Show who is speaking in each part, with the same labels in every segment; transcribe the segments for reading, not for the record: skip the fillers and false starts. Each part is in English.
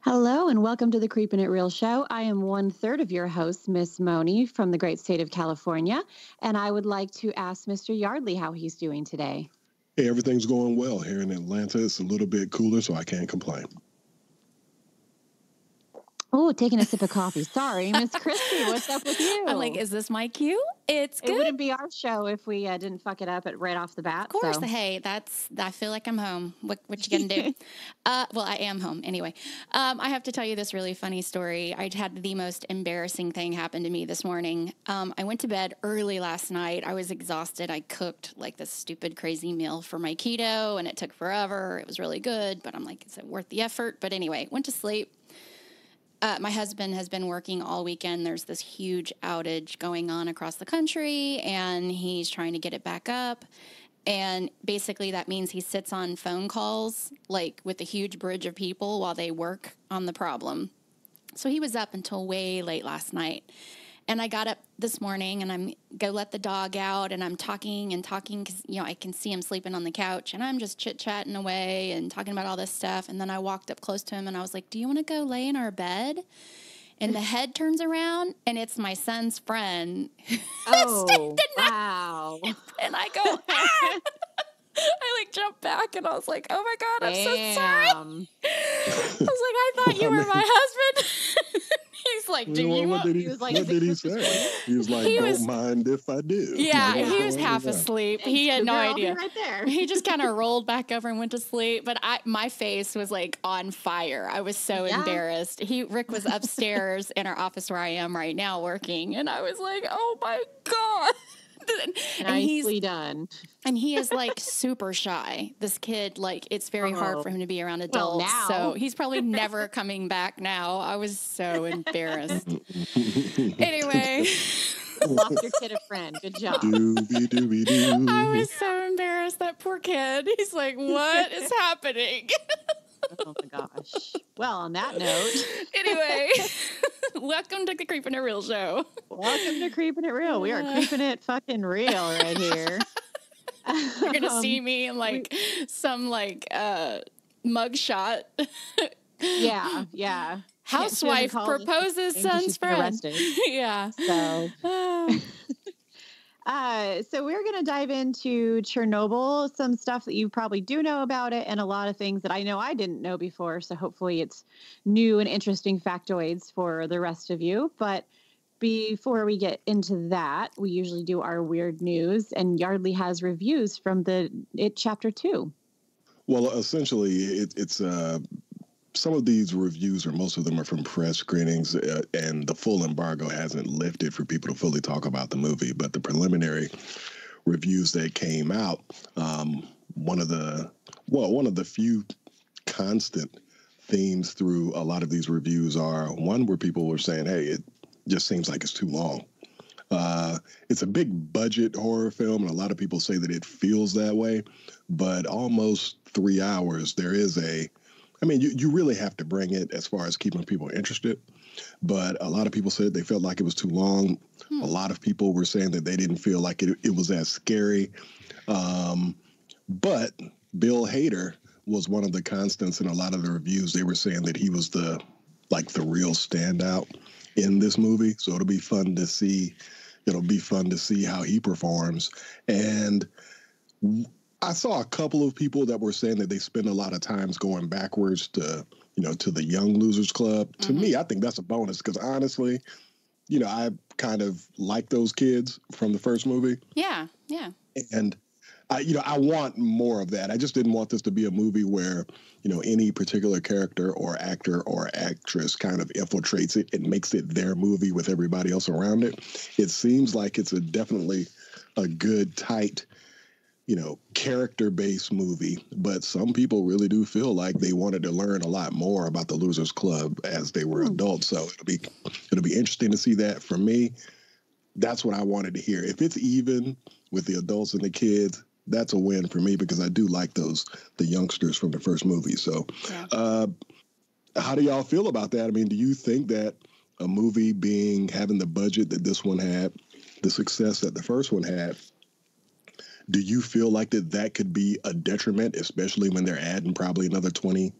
Speaker 1: Hello and welcome to the Creepin' It Real show. I am one third of your host, Miss Moni from the great state of California, and I would like to ask Mr. Yardley how he's doing today.
Speaker 2: Hey, everything's going well here in Atlanta. It's a little bit cooler, so I can't complain.
Speaker 1: Oh, taking a sip of coffee. Sorry, Miss Christy, what's up with you?
Speaker 3: I'm like, is this my cue? It's good.
Speaker 1: It wouldn't be our show if we didn't fuck it up right off the bat.
Speaker 3: Of course.
Speaker 1: So.
Speaker 3: Hey, I feel like I'm home. What you gonna do? Well, I am home anyway. I have to tell you this really funny story. I had the most embarrassing thing happen to me this morning. I went to bed early last night. I was exhausted. I cooked like this stupid, crazy meal for my keto, and it took forever. It was really good, but I'm like, is it worth the effort? But anyway, went to sleep. My husband has been working all weekend. There's this huge outage going on across the country, and he's trying to get it back up. And basically that means he sits on phone calls, like with a huge bridge of people while they work on the problem. So he was up until way late last night. And I got up this morning and I'm go let the dog out and I'm talking because, I can see him sleeping on the couch and I'm just chit-chatting away and talking about all this stuff. And then I walked up close to him and I was like, do you want to go lay in our bed? And the head turns around and it's my son's friend.
Speaker 1: Oh, wow.
Speaker 3: And I go, ah! I jumped back and I was like, oh my God, I'm so sorry. I was like, I thought you were my husband. He's like, do you
Speaker 2: what did he,
Speaker 1: like,
Speaker 2: what did he say? He was like, don't mind if I do.
Speaker 3: Yeah,
Speaker 2: like,
Speaker 3: he was half asleep. He had no idea.
Speaker 1: Right there.
Speaker 3: He just kind of rolled back over and went to sleep. But my face was like on fire. I was so embarrassed. Rick was upstairs in our office where I am right now working. And I was like, oh my God.
Speaker 1: Nicely done.
Speaker 3: And he is super shy. This kid, it's very hard for him to be around adults.
Speaker 1: Well, now.
Speaker 3: So he's probably never coming back now. I was so embarrassed. Anyway.
Speaker 1: Lost your kid a friend. Good job.
Speaker 2: Doobie-doobie-doo.
Speaker 3: I was so embarrassed. That poor kid. He's like, what is happening?
Speaker 1: Oh my gosh. Well, on that note.
Speaker 3: Anyway, welcome to the Creepin' It Real show.
Speaker 1: Welcome to Creepin' It Real. We are creeping it fucking real right here.
Speaker 3: You're gonna see me in some mug shot.
Speaker 1: Yeah.
Speaker 3: Housewife proposes son's friend. Yeah.
Speaker 1: So we're going to dive into Chernobyl, some stuff that you probably do know about it, and a lot of things that I know I didn't know before. So hopefully it's new and interesting factoids for the rest of you. But before we get into that, we usually do our weird news, and Yardley has reviews from It Chapter 2.
Speaker 2: Well, essentially, it's some of these reviews, or most of them, are from press screenings, and the full embargo hasn't lifted for people to fully talk about the movie. But the preliminary reviews that came out, one of the few constant themes through a lot of these reviews are one where people were saying, hey, it just seems like it's too long. It's a big budget horror film, and a lot of people say that it feels that way, but almost 3 hours, there is you really have to bring it as far as keeping people interested, but a lot of people said they felt like it was too long. A lot of people were saying that they didn't feel like it was as scary. But Bill Hader was one of the constants in a lot of the reviews. They were saying that he was the real standout in this movie. So it'll be fun to see. It'll be fun to see how he performs. And I saw a couple of people that were saying that they spend a lot of times going backwards to the Young Losers Club. Mm-hmm. To me, I think that's a bonus because honestly, I kind of like those kids from the first movie.
Speaker 3: Yeah.
Speaker 2: And I want more of that. I just didn't want this to be a movie where, any particular character or actor or actress kind of infiltrates it and makes it their movie with everybody else around it. It seems like it's definitely a good, tight, character-based movie, but some people really do feel like they wanted to learn a lot more about the Losers Club as they were adults. So it'll be interesting to see that. For me, that's what I wanted to hear. If it's even with the adults and the kids, that's a win for me because I do like the youngsters from the first movie. So how do y'all feel about that? I mean, do you think that a movie having the budget that this one had, the success that the first one had, do you feel like that could be a detriment, especially when they're adding probably another 20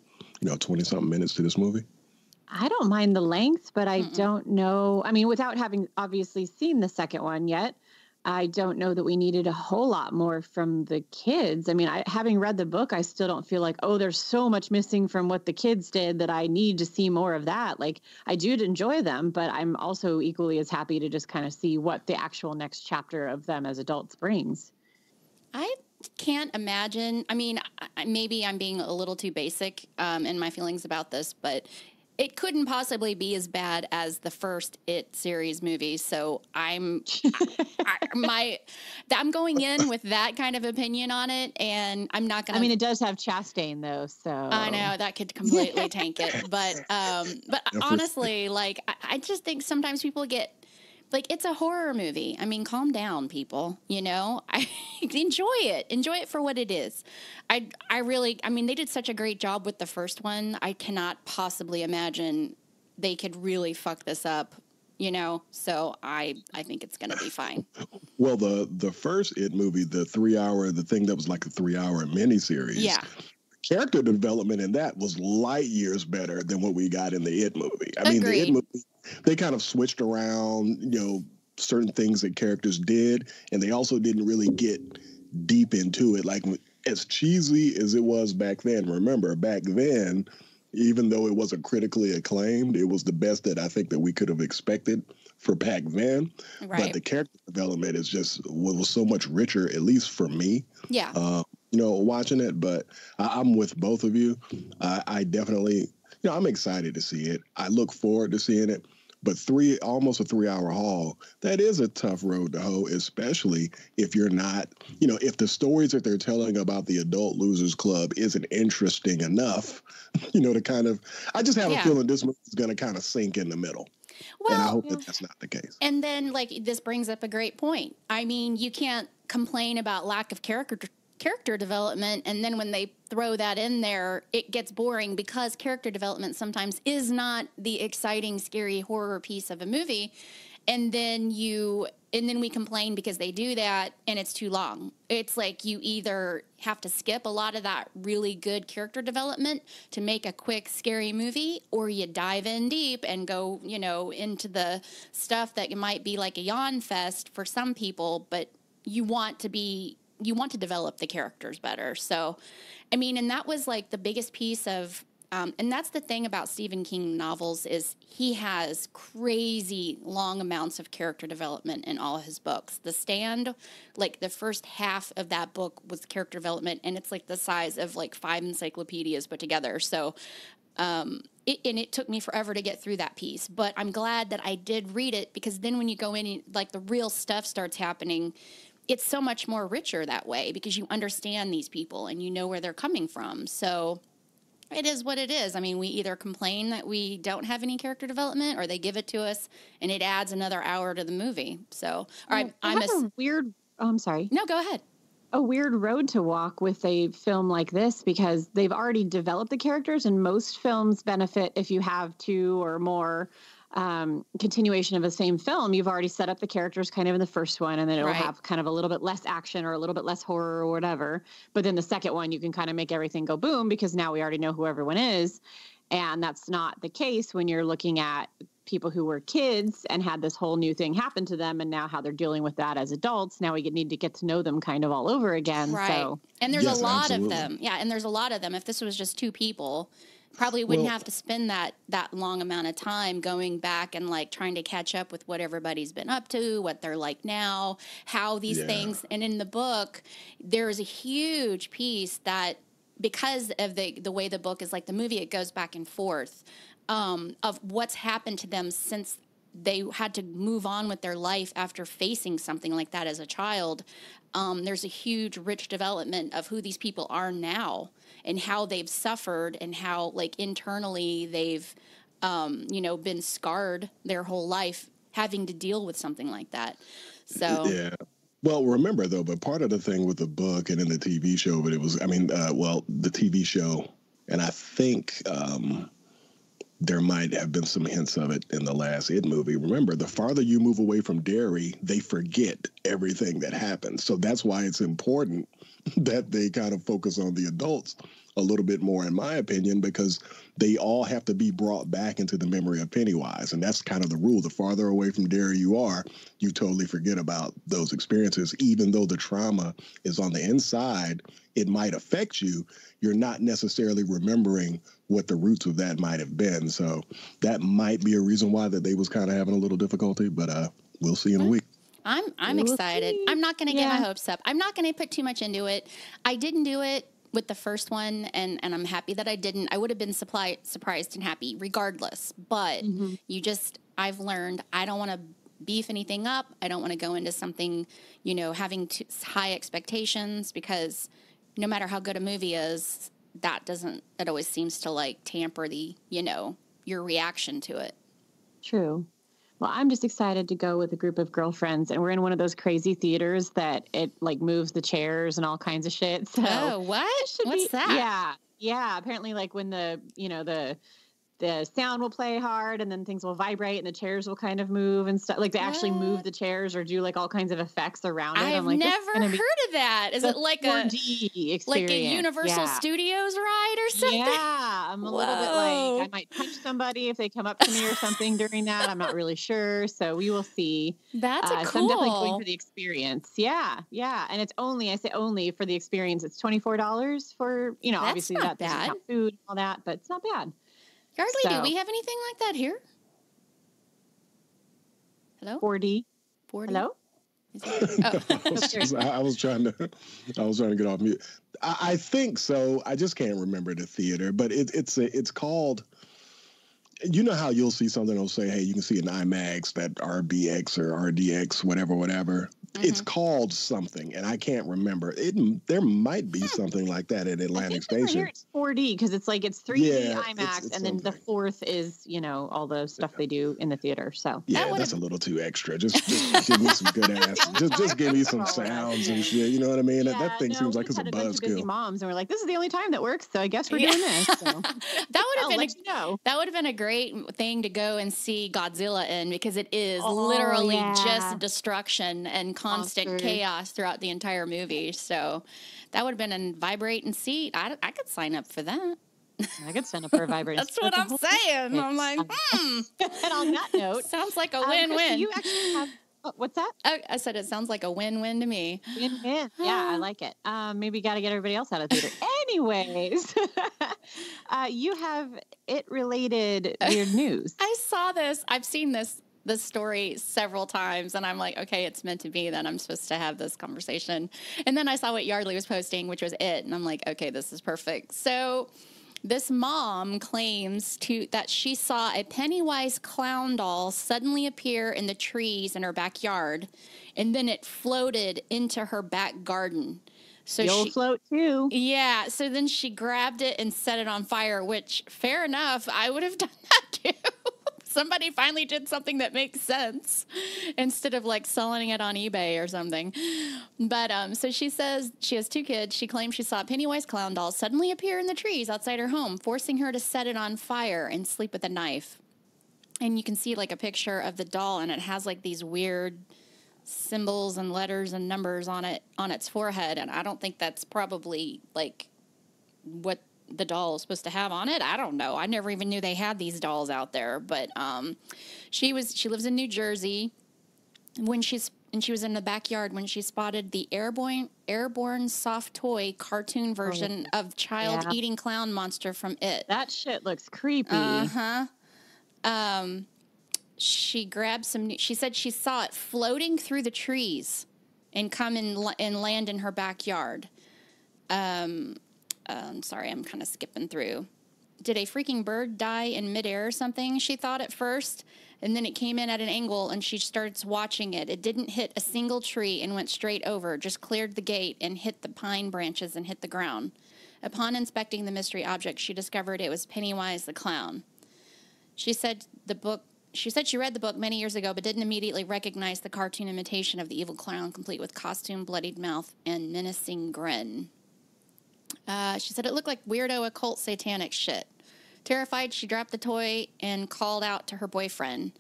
Speaker 2: something minutes to this movie?
Speaker 1: I don't mind the length, but I don't know. I mean, without having obviously seen the second one yet, I don't know that we needed a whole lot more from the kids. I mean, having read the book, I still don't feel like, oh, there's so much missing from what the kids did that I need to see more of that. Like, I do enjoy them, but I'm also equally as happy to just kind of see what the actual next chapter of them as adults brings.
Speaker 3: I can't imagine. I mean, maybe I'm being a little too basic in my feelings about this, but it couldn't possibly be as bad as the first It series movie. So I'm going in with that kind of opinion on it, and I'm not going to.
Speaker 1: I mean, it does have Chastain though, so
Speaker 3: I know that could completely tank it. But honestly, like I just think sometimes people get. Like, it's a horror movie. I mean, calm down, people. You know, I enjoy it. Enjoy it for what it is. I mean, they did such a great job with the first one. I cannot possibly imagine they could really fuck this up, you know? So I think it's going to be fine.
Speaker 2: Well, the first It movie, the thing that was like a 3-hour miniseries.
Speaker 3: Yeah.
Speaker 2: Character development in that was light years better than what we got in the It movie. I mean, the It movie, they kind of switched around, you know, certain things that characters did, and they also didn't really get deep into it. Like, as cheesy as it was back then, remember, back then, even though it wasn't critically acclaimed, it was the best that I think that we could have expected for back then. Right. But the character development is just was so much richer, at least for me.
Speaker 3: Yeah.
Speaker 2: You know, watching it, but I'm with both of you. I definitely, you know, I'm excited to see it. I look forward to seeing it. But almost a 3-hour haul, that is a tough road to hoe, especially if you're not, you know, if the stories that they're telling about the Adult Losers Club isn't interesting enough, you know, to kind of, I just have a feeling this movie is going to kind of sink in the middle. Well, and I hope that that's not the case.
Speaker 3: And then, like, this brings up a great point. I mean, you can't complain about lack of character development, and then when they throw that in there, it gets boring because character development sometimes is not the exciting, scary horror piece of a movie. And then we complain because they do that and it's too long. It's like you either have to skip a lot of that really good character development to make a quick, scary movie, or you dive in deep and go, you know, into the stuff that might be like a yawn fest for some people, but you want to develop the characters better. So, I mean, and that was like the biggest piece of, and that's the thing about Stephen King novels is he has crazy long amounts of character development in all his books. The Stand, like the first half of that book was character development, and it's like the size of like 5 encyclopedias put together. So, it took me forever to get through that piece, but I'm glad that I did read it, because then when you go in and like the real stuff starts happening, it's so much more richer that way because you understand these people and you know where they're coming from. So it is what it is. I mean, we either complain that we don't have any character development, or they give it to us and it adds another hour to the movie. So, all right.
Speaker 1: I'm sorry.
Speaker 3: No, go ahead.
Speaker 1: A weird road to walk with a film like this, because they've already developed the characters, and most films benefit if you have 2 or more continuation of the same film. You've already set up the characters kind of in the first one, and then it'll have kind of a little bit less action or a little bit less horror or whatever. But then the second one, you can kind of make everything go boom, because now we already know who everyone is. And that's not the case when you're looking at people who were kids and had this whole new thing happen to them, and now how they're dealing with that as adults. Now we need to get to know them kind of all over again.
Speaker 3: Right. So. And there's a lot of them. Yeah. And there's a lot of them. If this was just 2 people, probably wouldn't have to spend that long amount of time going back and like trying to catch up with what everybody's been up to, what they're like now, how these things. And in the book, there's a huge piece that, because of the way the book is like the movie, it goes back and forth of what's happened to them since they had to move on with their life after facing something like that as a child. There's a huge, rich development of who these people are now and how they've suffered and how, like, internally they've, been scarred their whole life having to deal with something like that. So,
Speaker 2: yeah. Well, remember, though, but part of the thing with the book and in the TV show, but it was, the TV show, and I think there might have been some hints of it in the last It movie. Remember, the farther you move away from Derry, they forget everything that happened. So that's why it's important that they kind of focus on the adults a little bit more, in my opinion, because they all have to be brought back into the memory of Pennywise. And that's kind of the rule. The farther away from Derry you are, you totally forget about those experiences. Even though the trauma is on the inside, it might affect you. You're not necessarily remembering what the roots of that might have been. So that might be a reason why that they was kind of having a little difficulty, but we'll see in a week.
Speaker 3: I'm excited. I'm not going to get my hopes up. I'm not going to put too much into it. I didn't do it with the first one, and I'm happy that I didn't. I would have been surprised and happy regardless. But I've learned I don't want to beef anything up. I don't want to go into something, having high expectations, because no matter how good a movie is, it always seems to like tamper the, your reaction to it.
Speaker 1: True. Well, I'm just excited to go with a group of girlfriends, and we're in one of those crazy theaters that it like moves the chairs and all kinds of shit. So,
Speaker 3: what? What's that?
Speaker 1: Yeah. Apparently, like when the sound will play hard, and then things will vibrate, and the chairs will kind of move and stuff. Like they actually move the chairs or do like all kinds of effects around it.
Speaker 3: I've never heard of that. Is it like a
Speaker 1: 4D experience?
Speaker 3: Like a Universal Studios ride or something?
Speaker 1: Yeah, I'm a little bit like I might punch somebody if they come up to me or something during that. I'm not really sure, so we will see.
Speaker 3: That's cool.
Speaker 1: So I'm definitely going for the experience. Yeah, and it's only for the experience. It's $24 for obviously
Speaker 3: not
Speaker 1: that
Speaker 3: bad.
Speaker 1: Food and all that, but it's not bad.
Speaker 3: Yardley, do we have anything like that here? Hello?
Speaker 1: 4D.
Speaker 3: Hello?
Speaker 2: I was trying to get off mute. I think so. I just can't remember the theater, but it's called. You know how you'll see something that'll say, "Hey, you can see an IMAX, that RBX or RDX, whatever." Mm-hmm. It's called something, and I can't remember. There might be something like that at Atlantic Station.
Speaker 1: Here it's 4D because it's 3D IMAX, and then the fourth is all the stuff they do in the theater. So
Speaker 2: that's a little too extra. Just give me some good ass. Just give me some sounds and shit. You know what I mean? That thing seems like it's a buzzkill. Busy
Speaker 1: moms, and we're like, this is the only time that works, so I guess we're doing this. So.
Speaker 3: That would have been a great thing to go and see Godzilla in, because it is literally just destruction and constant chaos throughout the entire movie. So that would have been a vibrating seat. I could sign up for that.
Speaker 1: I could sign up for a vibrating
Speaker 3: seat. That's what I'm saying. I'm like,
Speaker 1: And on that note,
Speaker 3: sounds like a win-win.
Speaker 1: You actually have. What's that?
Speaker 3: I said it sounds like a win-win to me.
Speaker 1: Win-win. Yeah, I like it. Maybe got to get everybody else out of theater. Anyways, you have it-related weird news.
Speaker 3: I saw this. I've seen this story several times, and I'm like, okay, it's meant to be that I'm supposed to have this conversation. And then I saw what Yardley was posting, which was it, and I'm like, okay, this is perfect. So this mom claims that she saw a Pennywise clown doll suddenly appear in the trees in her backyard, and then it floated into her back garden. So
Speaker 1: you'll float too.
Speaker 3: Yeah. So then she grabbed it and set it on fire, which, fair enough, I would have done that too. Somebody finally did something that makes sense instead of selling it on eBay or something. But so she says she has 2 kids. She claims she saw a Pennywise clown doll suddenly appear in the trees outside her home, forcing her to set it on fire and sleep with a knife. And you can see a picture of the doll, and it has these weird symbols and letters and numbers on its forehead. And I don't think that's probably what the doll is supposed to have on it. I don't know. I never even knew they had these dolls out there. But she lives in New Jersey. She was in the backyard when she spotted the airborne soft toy cartoon version of child eating clown monster from It.
Speaker 1: That shit looks creepy.
Speaker 3: She grabbed she said she saw it floating through the trees and come and land in her backyard. I'm sorry, I'm kind of skipping through. Did a freaking bird die in midair or something, she thought at first, and then it came in at an angle, and she starts watching it. It didn't hit a single tree and went straight over, just cleared the gate and hit the pine branches and hit the ground. Upon inspecting the mystery object, she discovered it was Pennywise the clown. She said she read the book many years ago, but didn't immediately recognize the cartoon imitation of the evil clown, complete with costume, bloodied mouth, and menacing grin. She said it looked like weirdo occult satanic shit. Terrified, she dropped the toy and called out to her boyfriend.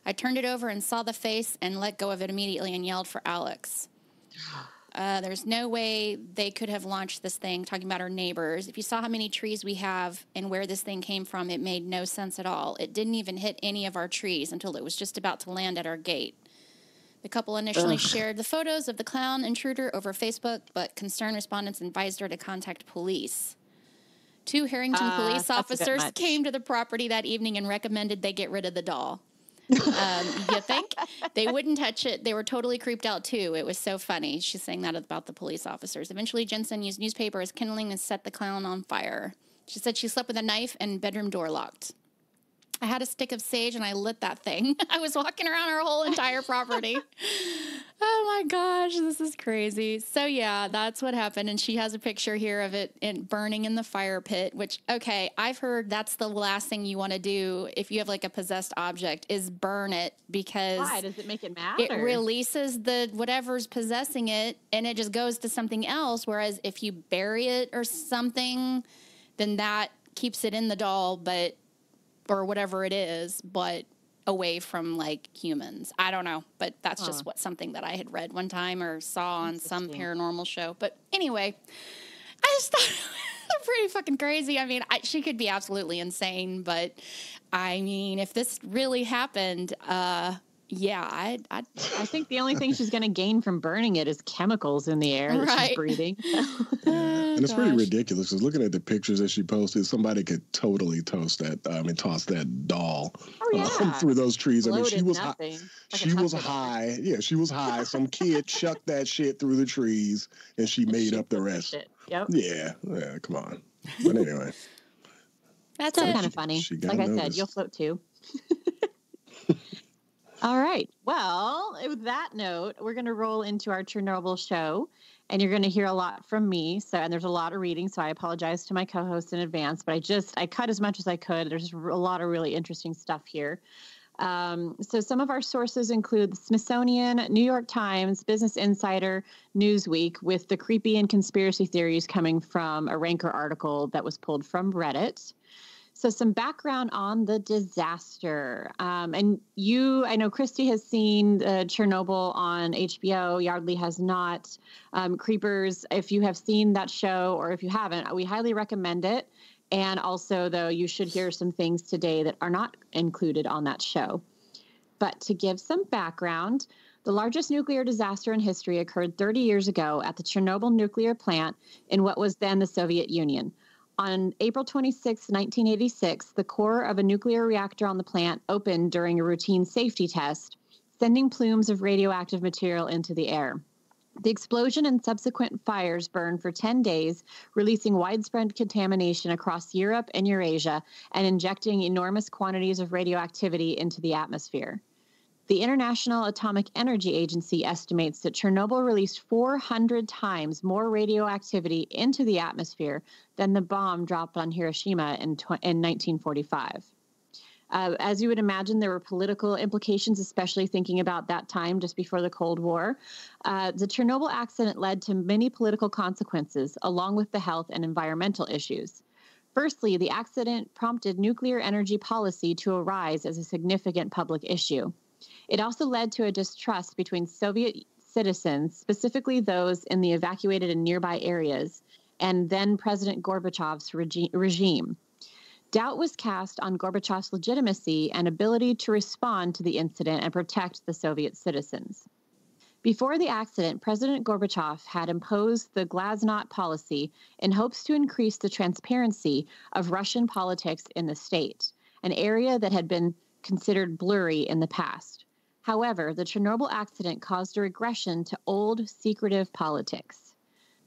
Speaker 3: I turned it over and saw the face and let go of it immediately and yelled for Alex. There's no way they could have launched this thing, talking about our neighbors. If you saw how many trees we have and where this thing came from, it made no sense at all. It didn't even hit any of our trees until it was just about to land at our gate. The couple initially shared the photos of the clown intruder over Facebook, but concerned respondents advised her to contact police. 2 Harrington police officers came to the property that evening and recommended they get rid of the doll. You think? They wouldn't touch it. They were totally creeped out, too. It was so funny. She's saying that about the police officers. Eventually, Jensen used newspaper as kindling and set the clown on fire. She said she slept with a knife and bedroom door locked. I had a stick of sage and I lit that thing. I was walking around our whole entire property. Oh my gosh, this is crazy. So yeah, that's what happened. And she has a picture here of it burning in the fire pit, which, okay, I've heard that's the last thing you want to do if you have like a possessed object is burn it, because
Speaker 1: why? Does it make it mad?
Speaker 3: It releases the whatever's possessing it and it just goes to something else. Whereas if you bury it or something, then that keeps it in the doll, or whatever it is, but away from like humans. I don't know, but that's just something that I had read one time or saw on some paranormal show. But anyway, I just thought it was pretty fucking crazy. I mean, she could be absolutely insane, but I mean, if this really happened, yeah, I
Speaker 1: think the only thing she's going to gain from burning it is chemicals in the air that she's breathing.
Speaker 2: And it's pretty ridiculous because looking at the pictures that she posted, somebody could totally toss that doll through those trees.
Speaker 1: Loaded,
Speaker 2: I mean, she was
Speaker 1: high.
Speaker 2: Like she was high. Yeah, she was high. Some kid chucked that shit through the trees, and she made up the rest.
Speaker 1: Yep.
Speaker 2: Yeah, come on. But anyway,
Speaker 1: that's kind of funny. Like I said, you'll float too. All right. Well, with that note, we're going to roll into our Chernobyl show, and you're going to hear a lot from me. And there's a lot of reading, so I apologize to my co-host in advance, but I cut as much as I could. There's a lot of really interesting stuff here. So some of our sources include the Smithsonian, New York Times, Business Insider, Newsweek, with the creepy and conspiracy theories coming from a Ranker article that was pulled from Reddit. So some background on the disaster. And I know Christy has seen Chernobyl on HBO. Yardley has not. Creepers, if you have seen that show or if you haven't, we highly recommend it. And also, though, you should hear some things today that are not included on that show. But to give some background, the largest nuclear disaster in history occurred 30 years ago at the Chernobyl Nuclear Plant in what was then the Soviet Union. On April 26, 1986, the core of a nuclear reactor on the plant opened during a routine safety test, sending plumes of radioactive material into the air. The explosion and subsequent fires burned for 10 days, releasing widespread contamination across Europe and Eurasia and injecting enormous quantities of radioactivity into the atmosphere. The International Atomic Energy Agency estimates that Chernobyl released 400 times more radioactivity into the atmosphere than the bomb dropped on Hiroshima in 1945. As you would imagine, there were political implications, especially thinking about that time just before the Cold War. The Chernobyl accident led to many political consequences, along with the health and environmental issues. Firstly, the accident prompted nuclear energy policy to arise as a significant public issue. It also led to a distrust between Soviet citizens, specifically those in the evacuated and nearby areas, and then President Gorbachev's regime. Doubt was cast on Gorbachev's legitimacy and ability to respond to the incident and protect the Soviet citizens. Before the accident, President Gorbachev had imposed the Glasnost policy in hopes to increase the transparency of Russian politics in the state, an area that had been considered blurry in the past. However, the Chernobyl accident caused a regression to old, secretive politics.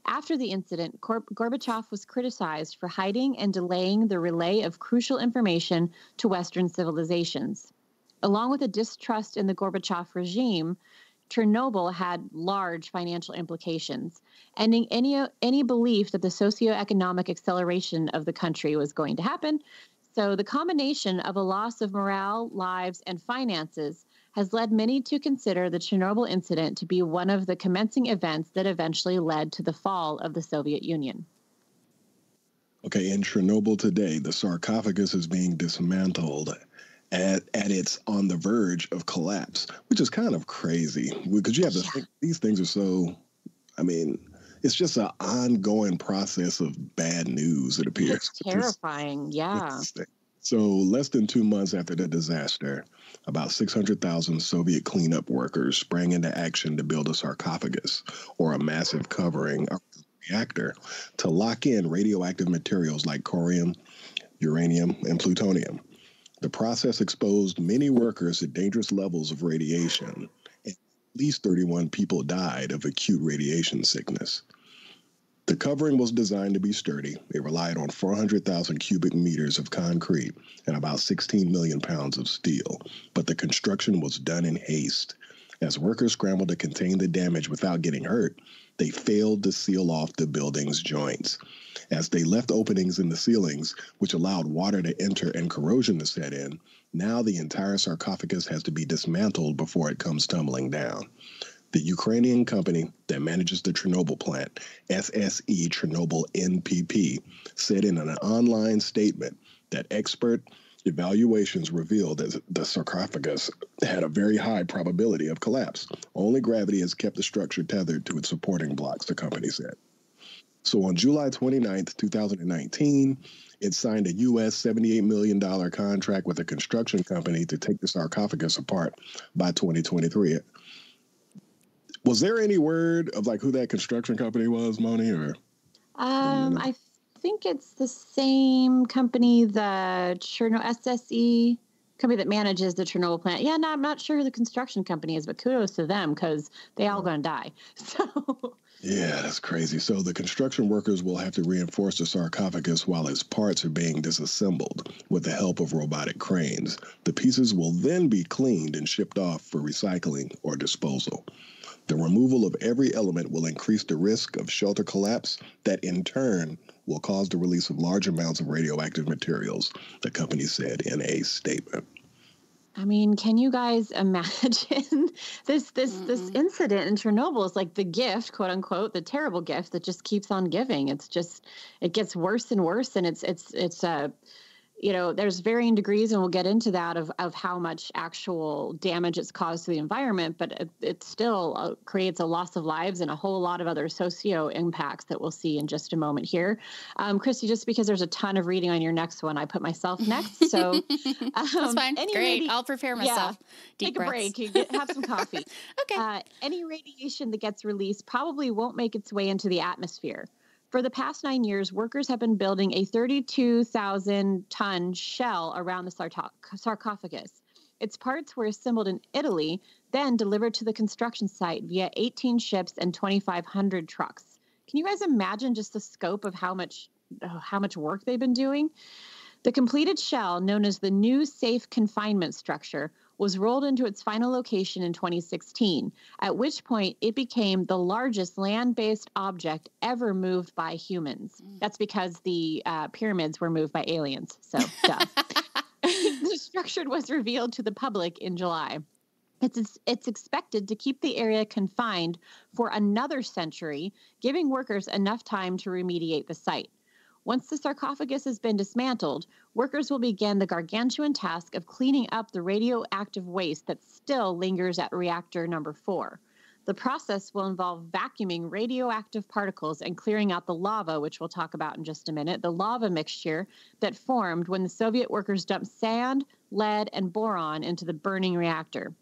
Speaker 1: After the incident, Gorbachev was criticized for hiding and delaying the relay of crucial information to Western civilizations. Along with a distrust in the Gorbachev regime, Chernobyl had large financial implications, ending any belief that the socioeconomic acceleration of the country was going to happen. So the combination of a loss of morale, lives, and finances has led many to consider the Chernobyl incident to be one of the commencing events that eventually led to the fall of the Soviet Union.
Speaker 2: Okay, in Chernobyl today, the sarcophagus is being dismantled and it's on the verge of collapse, which is kind of crazy because you have to think these things are so, I mean, it's just an ongoing process of bad news, it appears.
Speaker 1: It's terrifying. Yeah.
Speaker 2: So less than 2 months after the disaster, about 600,000 Soviet cleanup workers sprang into action to build a sarcophagus, or a massive covering of the reactor, to lock in radioactive materials like corium, uranium, and plutonium. The process exposed many workers to dangerous levels of radiation, and at least 31 people died of acute radiation sickness. The covering was designed to be sturdy. It relied on 400,000 cubic meters of concrete and about 16 million pounds of steel, but the construction was done in haste. As workers scrambled to contain the damage without getting hurt, they failed to seal off the building's joints. As they left openings in the ceilings, which allowed water to enter and corrosion to set in, now the entire sarcophagus has to be dismantled before it comes tumbling down. The Ukrainian company that manages the Chernobyl plant, SSE Chernobyl NPP, said in an online statement that expert evaluations revealed that the sarcophagus had a very high probability of collapse. Only gravity has kept the structure tethered to its supporting blocks, the company said. So on July 29th, 2019, it signed a U.S. $78 million contract with a construction company to take the sarcophagus apart by 2023. Was there any word of like who that construction company was, Moni? Or
Speaker 1: I think it's the same company, the Chernobyl SSE company that manages the Chernobyl plant. Yeah, no, I'm not sure who the construction company is, but kudos to them because they all going to die. So.
Speaker 2: Yeah, that's crazy. So the construction workers will have to reinforce the sarcophagus while its parts are being disassembled with the help of robotic cranes. The pieces will then be cleaned and shipped off for recycling or disposal. The removal of every element will increase the risk of shelter collapse that in turn will cause the release of large amounts of radioactive materials, the company said in a statement.
Speaker 1: I mean, can you guys imagine this incident in Chernobyl is like the gift, quote unquote, the terrible gift that just keeps on giving. It's just, it gets worse and worse. And it's there's varying degrees, and we'll get into that of how much actual damage it's caused to the environment, but it still creates a loss of lives and a whole lot of other socio impacts that we'll see in just a moment here. Christy, just because there's a ton of reading on your next one, I put myself next. So
Speaker 3: that's fine. Great. I'll prepare myself.
Speaker 1: Yeah, take a break. Have some coffee.
Speaker 3: Okay.
Speaker 1: Any radiation that gets released probably won't make its way into the atmosphere. For the past 9 years, workers have been building a 32,000-ton shell around the sarcophagus. Its parts were assembled in Italy, then delivered to the construction site via 18 ships and 2,500 trucks. Can you guys imagine just the scope of how much work they've been doing? The completed shell, known as the new safe confinement structure, was rolled into its final location in 2016, at which point it became the largest land-based object ever moved by humans. That's because the pyramids were moved by aliens, so duh. The structure was revealed to the public in July. It's expected to keep the area confined for another century, giving workers enough time to remediate the site. Once the sarcophagus has been dismantled, workers will begin the gargantuan task of cleaning up the radioactive waste that still lingers at reactor number 4. The process will involve vacuuming radioactive particles and clearing out the lava, which we'll talk about in just a minute, the lava mixture that formed when the Soviet workers dumped sand, lead, and boron into the burning reactor.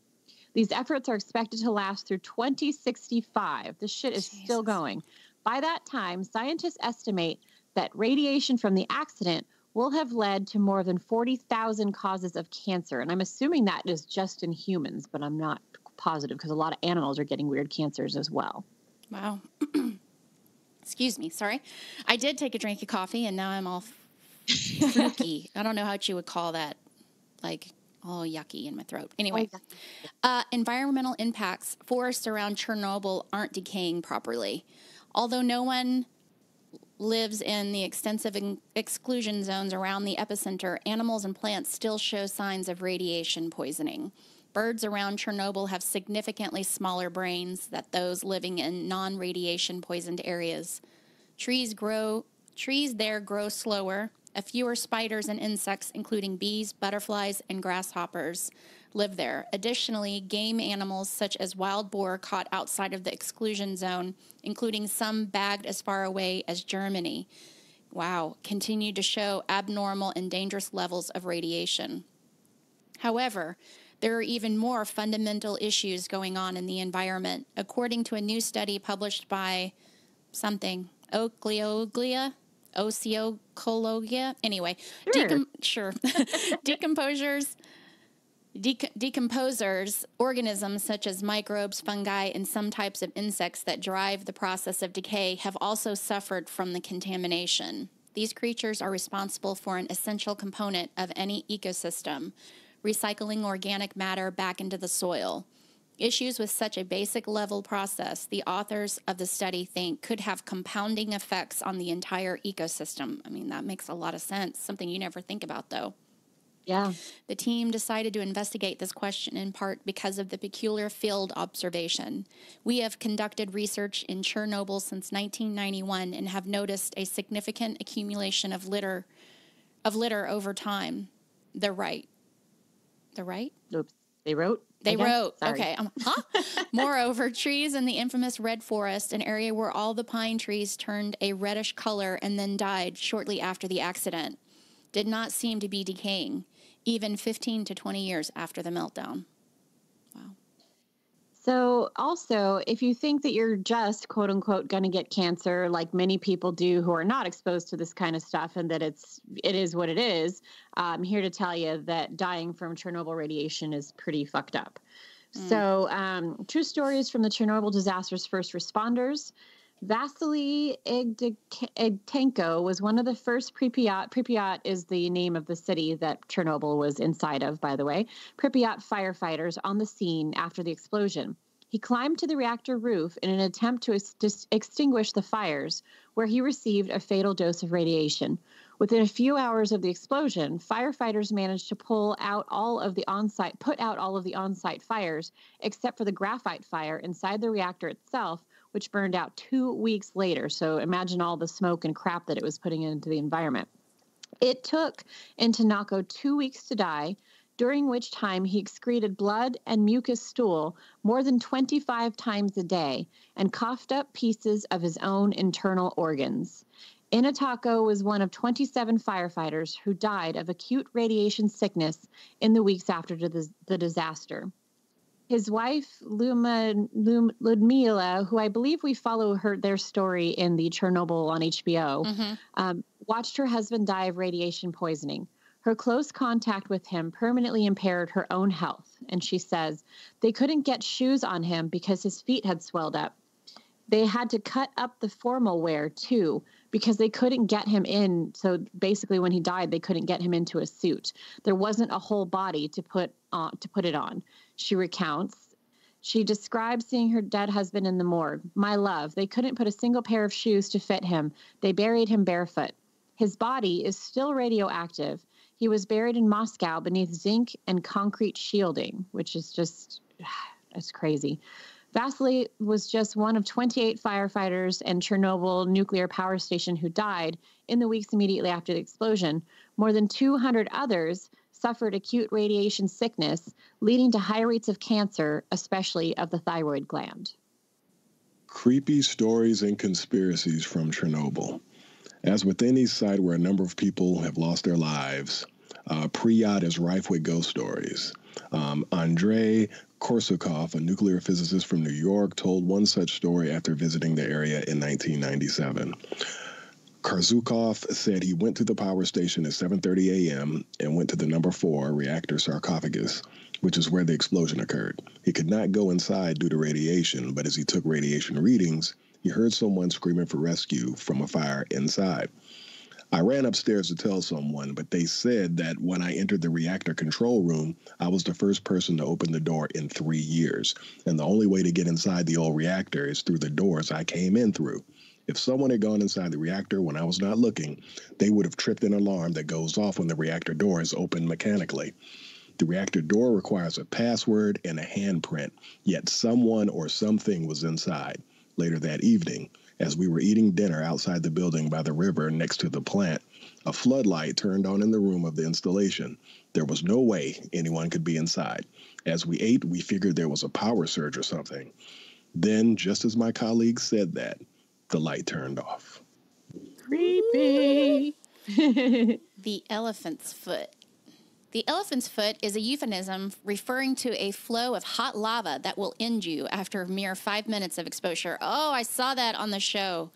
Speaker 1: These efforts are expected to last through 2065. This shit is still going. By that time, scientists estimate that radiation from the accident will have led to more than 40,000 causes of cancer. And I'm assuming that is just in humans, but I'm not positive because a lot of animals are getting weird cancers as well.
Speaker 3: Wow. Excuse me. Sorry. I did take a drink of coffee and now I'm all fluky. I don't know how you would call that. Like all yucky in my throat. Anyway, environmental impacts. Forests around Chernobyl aren't decaying properly. Although no one lives in the extensive exclusion zones around the epicenter, animals and plants still show signs of radiation poisoning. Birds around Chernobyl have significantly smaller brains than those living in non-radiation poisoned areas. Trees there grow slower, fewer spiders and insects, including bees, butterflies, and grasshoppers, live there. Additionally, game animals such as wild boar caught outside of the exclusion zone, including some bagged as far away as Germany, continued to show abnormal and dangerous levels of radiation. However, there are even more fundamental issues going on in the environment. According to a new study published by Ocleoglia, anyway,
Speaker 1: Sure.
Speaker 3: Decomposers, organisms such as microbes, fungi, and some types of insects that drive the process of decay have also suffered from the contamination. These creatures are responsible for an essential component of any ecosystem, recycling organic matter back into the soil. Issues with such a basic level process, the authors of the study think, could have compounding effects on the entire ecosystem. I mean, that makes a lot of sense. Something you never think about, though.
Speaker 1: Yeah.
Speaker 3: The team decided to investigate this question in part because of the peculiar field observation. We have conducted research in Chernobyl since 1991 and have noticed a significant accumulation of litter over time. They're right.
Speaker 1: Oops. They wrote? Sorry.
Speaker 3: Okay. Moreover, trees in the infamous Red Forest, an area where all the pine trees turned a reddish color and then died shortly after the accident, did not seem to be decaying, even 15 to 20 years after the meltdown. Wow.
Speaker 1: So also, if you think that you're just, quote unquote, going to get cancer, like many people do who are not exposed to this kind of stuff, and that it is what it is, I'm here to tell you that dying from Chernobyl radiation is pretty fucked up. So true stories from the Chernobyl disaster's first responders. Vasily Igdenko was one of the first Pripyat. Pripyat is the name of the city that Chernobyl was inside of, by the way. Pripyat firefighters on the scene after the explosion. He climbed to the reactor roof in an attempt to extinguish the fires, where he received a fatal dose of radiation. Within a few hours of the explosion, firefighters managed to put out all of the on-site fires, except for the graphite fire inside the reactor itself, which burned out 2 weeks later. So imagine all the smoke and crap that it was putting into the environment. It took Ntanako 2 weeks to die, during which time he excreted blood and mucus stool more than 25 times a day and coughed up pieces of his own internal organs. Inatako was one of 27 firefighters who died of acute radiation sickness in the weeks after the disaster. His wife, Ludmila, who I believe we follow their story in the Chernobyl on HBO, watched her husband die of radiation poisoning. Her close contact with him permanently impaired her own health. And she says, they couldn't get shoes on him because his feet had swelled up. They had to cut up the formal wear, too, because they couldn't get him in. So basically, when he died, they couldn't get him into a suit. There wasn't a whole body to put it on. She recounts. She describes seeing her dead husband in the morgue. My love, they couldn't put a single pair of shoes to fit him. They buried him barefoot. His body is still radioactive. He was buried in Moscow beneath zinc and concrete shielding, which is just, that's crazy. Vasily was just one of 28 firefighters and Chernobyl nuclear power station who died in the weeks immediately after the explosion. More than 200 others suffered acute radiation sickness, leading to high rates of cancer, especially of the thyroid gland.
Speaker 2: Creepy stories and conspiracies from Chernobyl. As with any site where a number of people have lost their lives, Pripyat is rife with ghost stories. Andrei Korsakov, a nuclear physicist from New York, told one such story after visiting the area in 1997. Korsakov said he went to the power station at 7:30 a.m. and went to the number 4 reactor sarcophagus, which is where the explosion occurred. He could not go inside due to radiation, but as he took radiation readings, he heard someone screaming for rescue from a fire inside. I ran upstairs to tell someone, but they said that when I entered the reactor control room, I was the first person to open the door in 3 years. And the only way to get inside the old reactor is through the doors I came in through. If someone had gone inside the reactor when I was not looking, they would have tripped an alarm that goes off when the reactor door is opened mechanically. The reactor door requires a password and a handprint, yet someone or something was inside. Later that evening, as we were eating dinner outside the building by the river next to the plant, A floodlight turned on in the room of the installation. There was no way anyone could be inside. As we ate, we figured there was a power surge or something. Then, just as my colleague said that, the light turned off.
Speaker 1: Creepy.
Speaker 3: The elephant's foot. The elephant's foot is a euphemism referring to a flow of hot lava that will end you after a mere 5 minutes of exposure. Oh, I saw that on the show.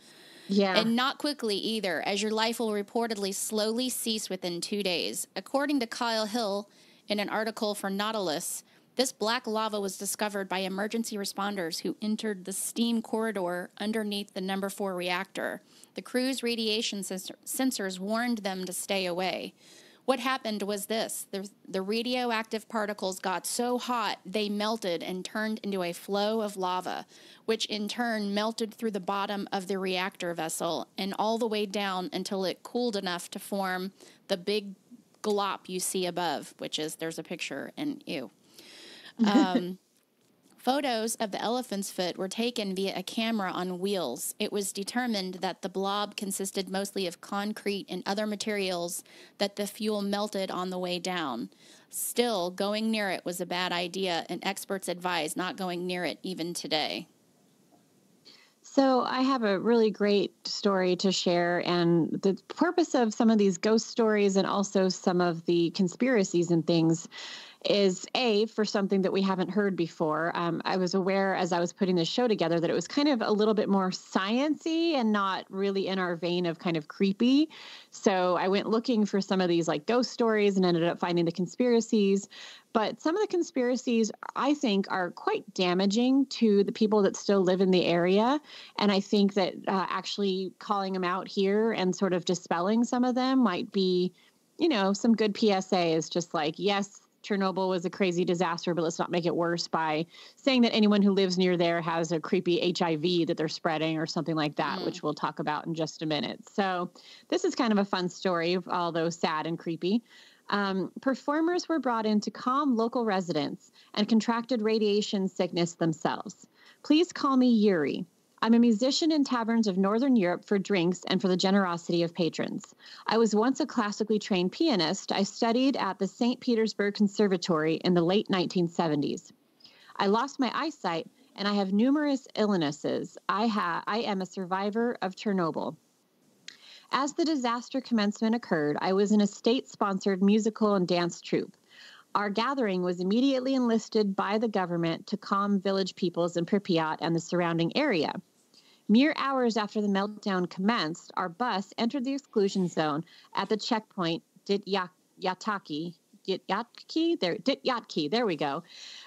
Speaker 1: Yeah.
Speaker 3: And not quickly either, as your life will reportedly slowly cease within 2 days. According to Kyle Hill, in an article for Nautilus, this black lava was discovered by emergency responders who entered the steam corridor underneath the number 4 reactor. The crew's radiation sensors warned them to stay away. What happened was this. The radioactive particles got so hot they melted and turned into a flow of lava, which in turn melted through the bottom of the reactor vessel and all the way down until it cooled enough to form the big glop you see above, which is, there's a picture, and ew. Photos of the elephant's foot were taken via a camera on wheels. It was determined that the blob consisted mostly of concrete and other materials that the fuel melted on the way down. Still, going near it was a bad idea, and experts advise not going near it even today.
Speaker 1: So I have a really great story to share, and the purpose of some of these ghost stories and also some of the conspiracies and things is for something that we haven't heard before. I was aware as I was putting this show together that it was kind of a little bit more science-y and not really in our vein of kind of creepy. So I went looking for some of these like ghost stories and ended up finding the conspiracies. But some of the conspiracies, I think, are quite damaging to the people that still live in the area. And I think that actually calling them out here and sort of dispelling some of them might be, some good PSA is just like, yes, Chernobyl was a crazy disaster, but let's not make it worse by saying that anyone who lives near there has a creepy HIV that they're spreading or something like that, which we'll talk about in just a minute. So this is kind of a fun story, although sad and creepy. Performers were brought in to calm local residents and contracted radiation sickness themselves. Please call me Yuri. I'm a musician in taverns of Northern Europe for drinks and for the generosity of patrons. I was once a classically trained pianist. I studied at the St. Petersburg Conservatory in the late 1970s. I lost my eyesight and I have numerous illnesses. I am a survivor of Chernobyl. As the disaster commencement occurred, I was in a state-sponsored musical and dance troupe. Our gathering was immediately enlisted by the government to calm village peoples in Pripyat and the surrounding area. Mere hours after the meltdown commenced, our bus entered the exclusion zone at the checkpoint Dityatki. There we go.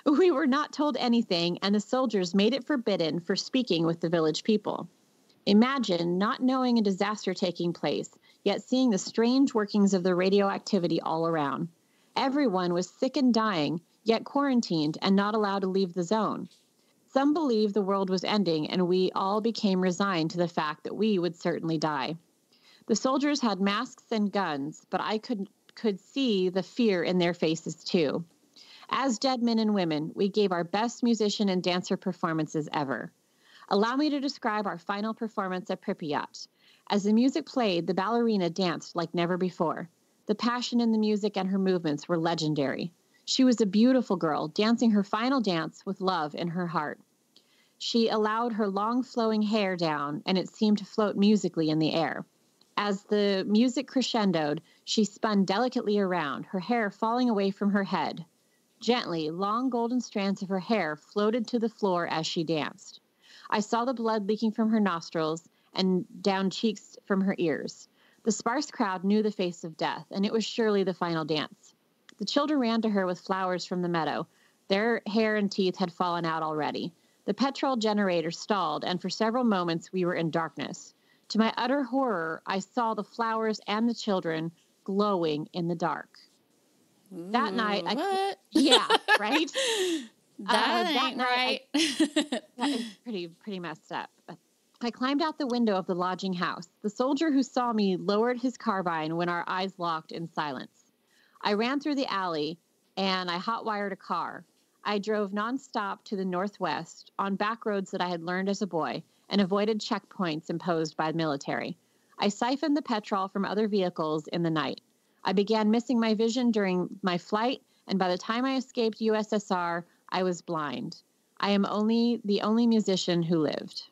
Speaker 1: We were not told anything, and the soldiers made it forbidden for speaking with the village people. Imagine not knowing a disaster taking place, yet seeing the strange workings of the radioactivity all around. Everyone was sick and dying, yet quarantined and not allowed to leave the zone. Some believed the world was ending, and we all became resigned to the fact that we would certainly die. The soldiers had masks and guns, but I could see the fear in their faces too. As dead men and women, we gave our best musician and dancer performances ever. Allow me to describe our final performance at Pripyat. As the music played, the ballerina danced like never before. The passion in the music and her movements were legendary. She was a beautiful girl, dancing her final dance with love in her heart. She allowed her long flowing hair down, and it seemed to float musically in the air. As the music crescendoed, she spun delicately around, her hair falling away from her head. Gently, long golden strands of her hair floated to the floor as she danced. I saw the blood leaking from her nostrils and down cheeks from her ears. The sparse crowd knew the face of death, and it was surely the final dance. The children ran to her with flowers from the meadow. Their hair and teeth had fallen out already. The petrol generator stalled, and for several moments we were in darkness. To my utter horror, I saw the flowers and the children glowing in the dark.
Speaker 3: Ooh,
Speaker 1: that night,
Speaker 3: what?
Speaker 1: Yeah, right?
Speaker 3: That ain't right.
Speaker 1: That is pretty messed up. I climbed out the window of the lodging house. The soldier who saw me lowered his carbine when our eyes locked in silence. I ran through the alley, and I hot-wired a car. I drove nonstop to the northwest on back roads that I had learned as a boy and avoided checkpoints imposed by the military. I siphoned the petrol from other vehicles in the night. I began missing my vision during my flight, and by the time I escaped USSR, I was blind. I am the only musician who lived.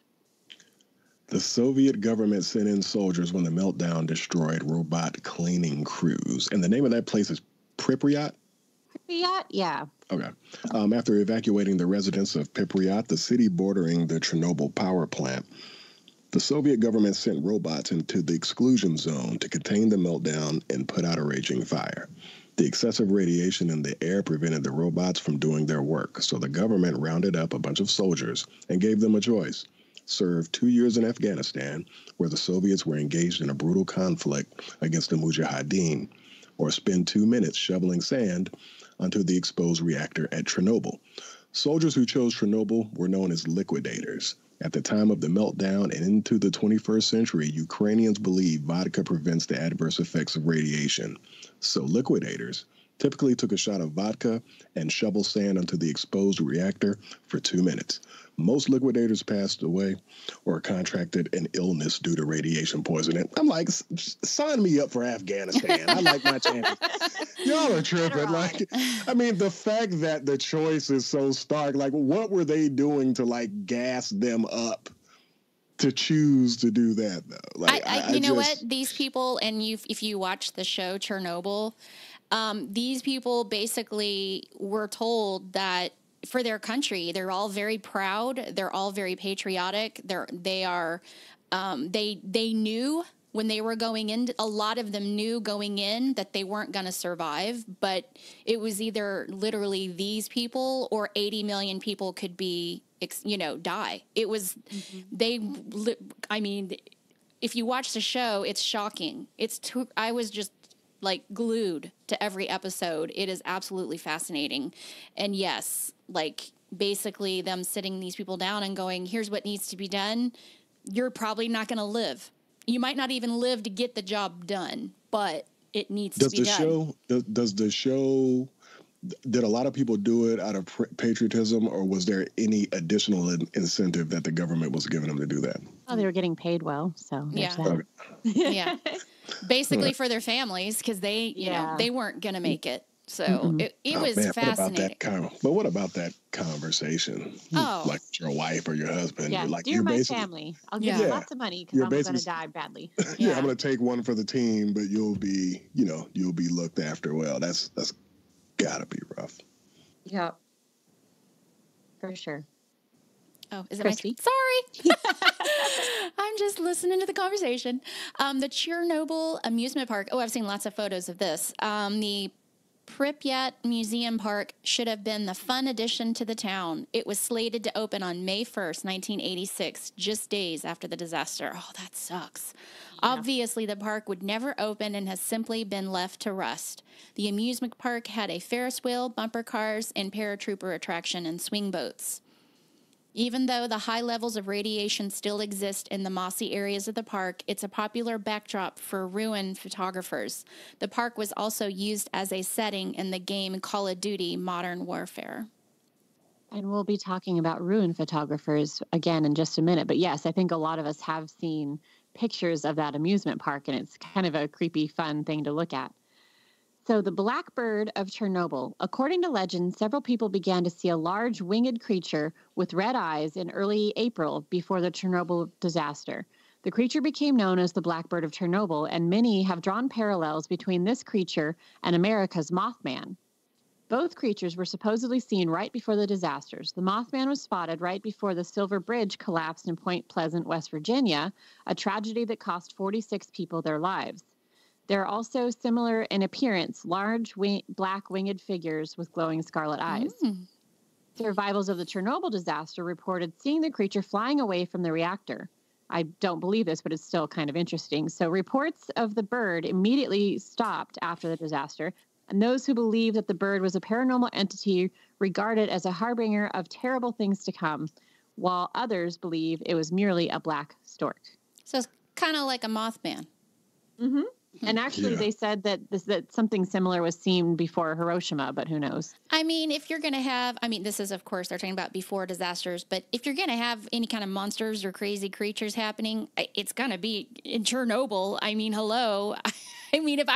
Speaker 2: The Soviet government sent in soldiers when the meltdown destroyed robot cleaning crews. And the name of that place is Pripyat?
Speaker 1: Pripyat? Yeah.
Speaker 2: Okay. After evacuating the residents of Pripyat, the city bordering the Chernobyl power plant, the Soviet government sent robots into the exclusion zone to contain the meltdown and put out a raging fire. The excessive radiation in the air prevented the robots from doing their work, so the government rounded up a bunch of soldiers and gave them a choice. Serve 2 years in Afghanistan, where the Soviets were engaged in a brutal conflict against the Mujahideen, or spend 2 minutes shoveling sand onto the exposed reactor at Chernobyl. Soldiers who chose Chernobyl were known as liquidators. At the time of the meltdown and into the 21st century, Ukrainians believe vodka prevents the adverse effects of radiation. So liquidators typically took a shot of vodka and shoveled sand onto the exposed reactor for 2 minutes. Most liquidators passed away or contracted an illness due to radiation poisoning. I'm like, sign me up for Afghanistan. I like my chances. Y'all are tripping. Like, I mean, the fact that the choice is so stark, like, what were they doing to, like, gas them up to choose to do that, though? Like,
Speaker 3: you know what? These people, and if you watch the show Chernobyl, these people basically were told that for their country, they're all very proud. They're all very patriotic. They knew when they were going in, a lot of them knew going in that they weren't going to survive, but it was either literally these people or 80 million people could be, die. It was, I mean, if you watch the show, it's shocking. I was just like glued to every episode. It is absolutely fascinating. And yes, like basically them sitting these people down and going, here's what needs to be done. You're probably not going to live. You might not even live to get the job done, but it needs to be done.
Speaker 2: Does the show, did a lot of people do it out of patriotism, or was there any additional incentive that the government was giving them to do that?
Speaker 1: Oh, they were getting paid well, so
Speaker 3: yeah.
Speaker 2: Okay.
Speaker 3: Yeah. Basically for their families, because they, they weren't going to make it. So it was fascinating.
Speaker 2: What about that conversation?
Speaker 3: Oh.
Speaker 2: Like your wife or your husband.
Speaker 1: Yeah,
Speaker 2: Like,
Speaker 1: you're my family. I'll give you lots of money because I'm going to die badly.
Speaker 2: Yeah, I'm going to take one for the team, but you'll be looked after well. That's got to be rough.
Speaker 1: Yeah. For sure.
Speaker 3: Oh, is it Christy? Sorry. I'm just listening to the conversation. The Chernobyl amusement park. Oh, I've seen lots of photos of this. The Pripyat Museum Park should have been the fun addition to the town. It was slated to open on May 1st, 1986, just days after the disaster. Oh, that sucks. Yeah. Obviously, the park would never open and has simply been left to rust. The amusement park had a Ferris wheel, bumper cars, and paratrooper attraction and swing boats. Even though the high levels of radiation still exist in the mossy areas of the park, it's a popular backdrop for ruin photographers. The park was also used as a setting in the game Call of Duty Modern Warfare.
Speaker 1: And we'll be talking about ruin photographers again in just a minute. But yes, I think a lot of us have seen pictures of that amusement park, and it's kind of a creepy, fun thing to look at. So the Blackbird of Chernobyl. According to legend, several people began to see a large winged creature with red eyes in early April before the Chernobyl disaster. The creature became known as the Blackbird of Chernobyl, and many have drawn parallels between this creature and America's Mothman. Both creatures were supposedly seen right before the disasters. The Mothman was spotted right before the Silver Bridge collapsed in Point Pleasant, West Virginia, a tragedy that cost 46 people their lives. They're also similar in appearance, large black winged figures with glowing scarlet eyes. Survivors of the Chernobyl disaster reported seeing the creature flying away from the reactor. I don't believe this, but it's still kind of interesting. So reports of the bird immediately stopped after the disaster, and those who believe that the bird was a paranormal entity regard it as a harbinger of terrible things to come, while others believe it was merely a black stork.
Speaker 3: So it's kind of like a Mothman.
Speaker 1: Mm-hmm. And actually, they said that that something similar was seen before Hiroshima, but who knows?
Speaker 3: I mean, if you're going to have, I mean, this is, of course, they're talking about before disasters, but if you're going to have any kind of monsters or crazy creatures happening, it's going to be in Chernobyl. I mean, hello. I mean, if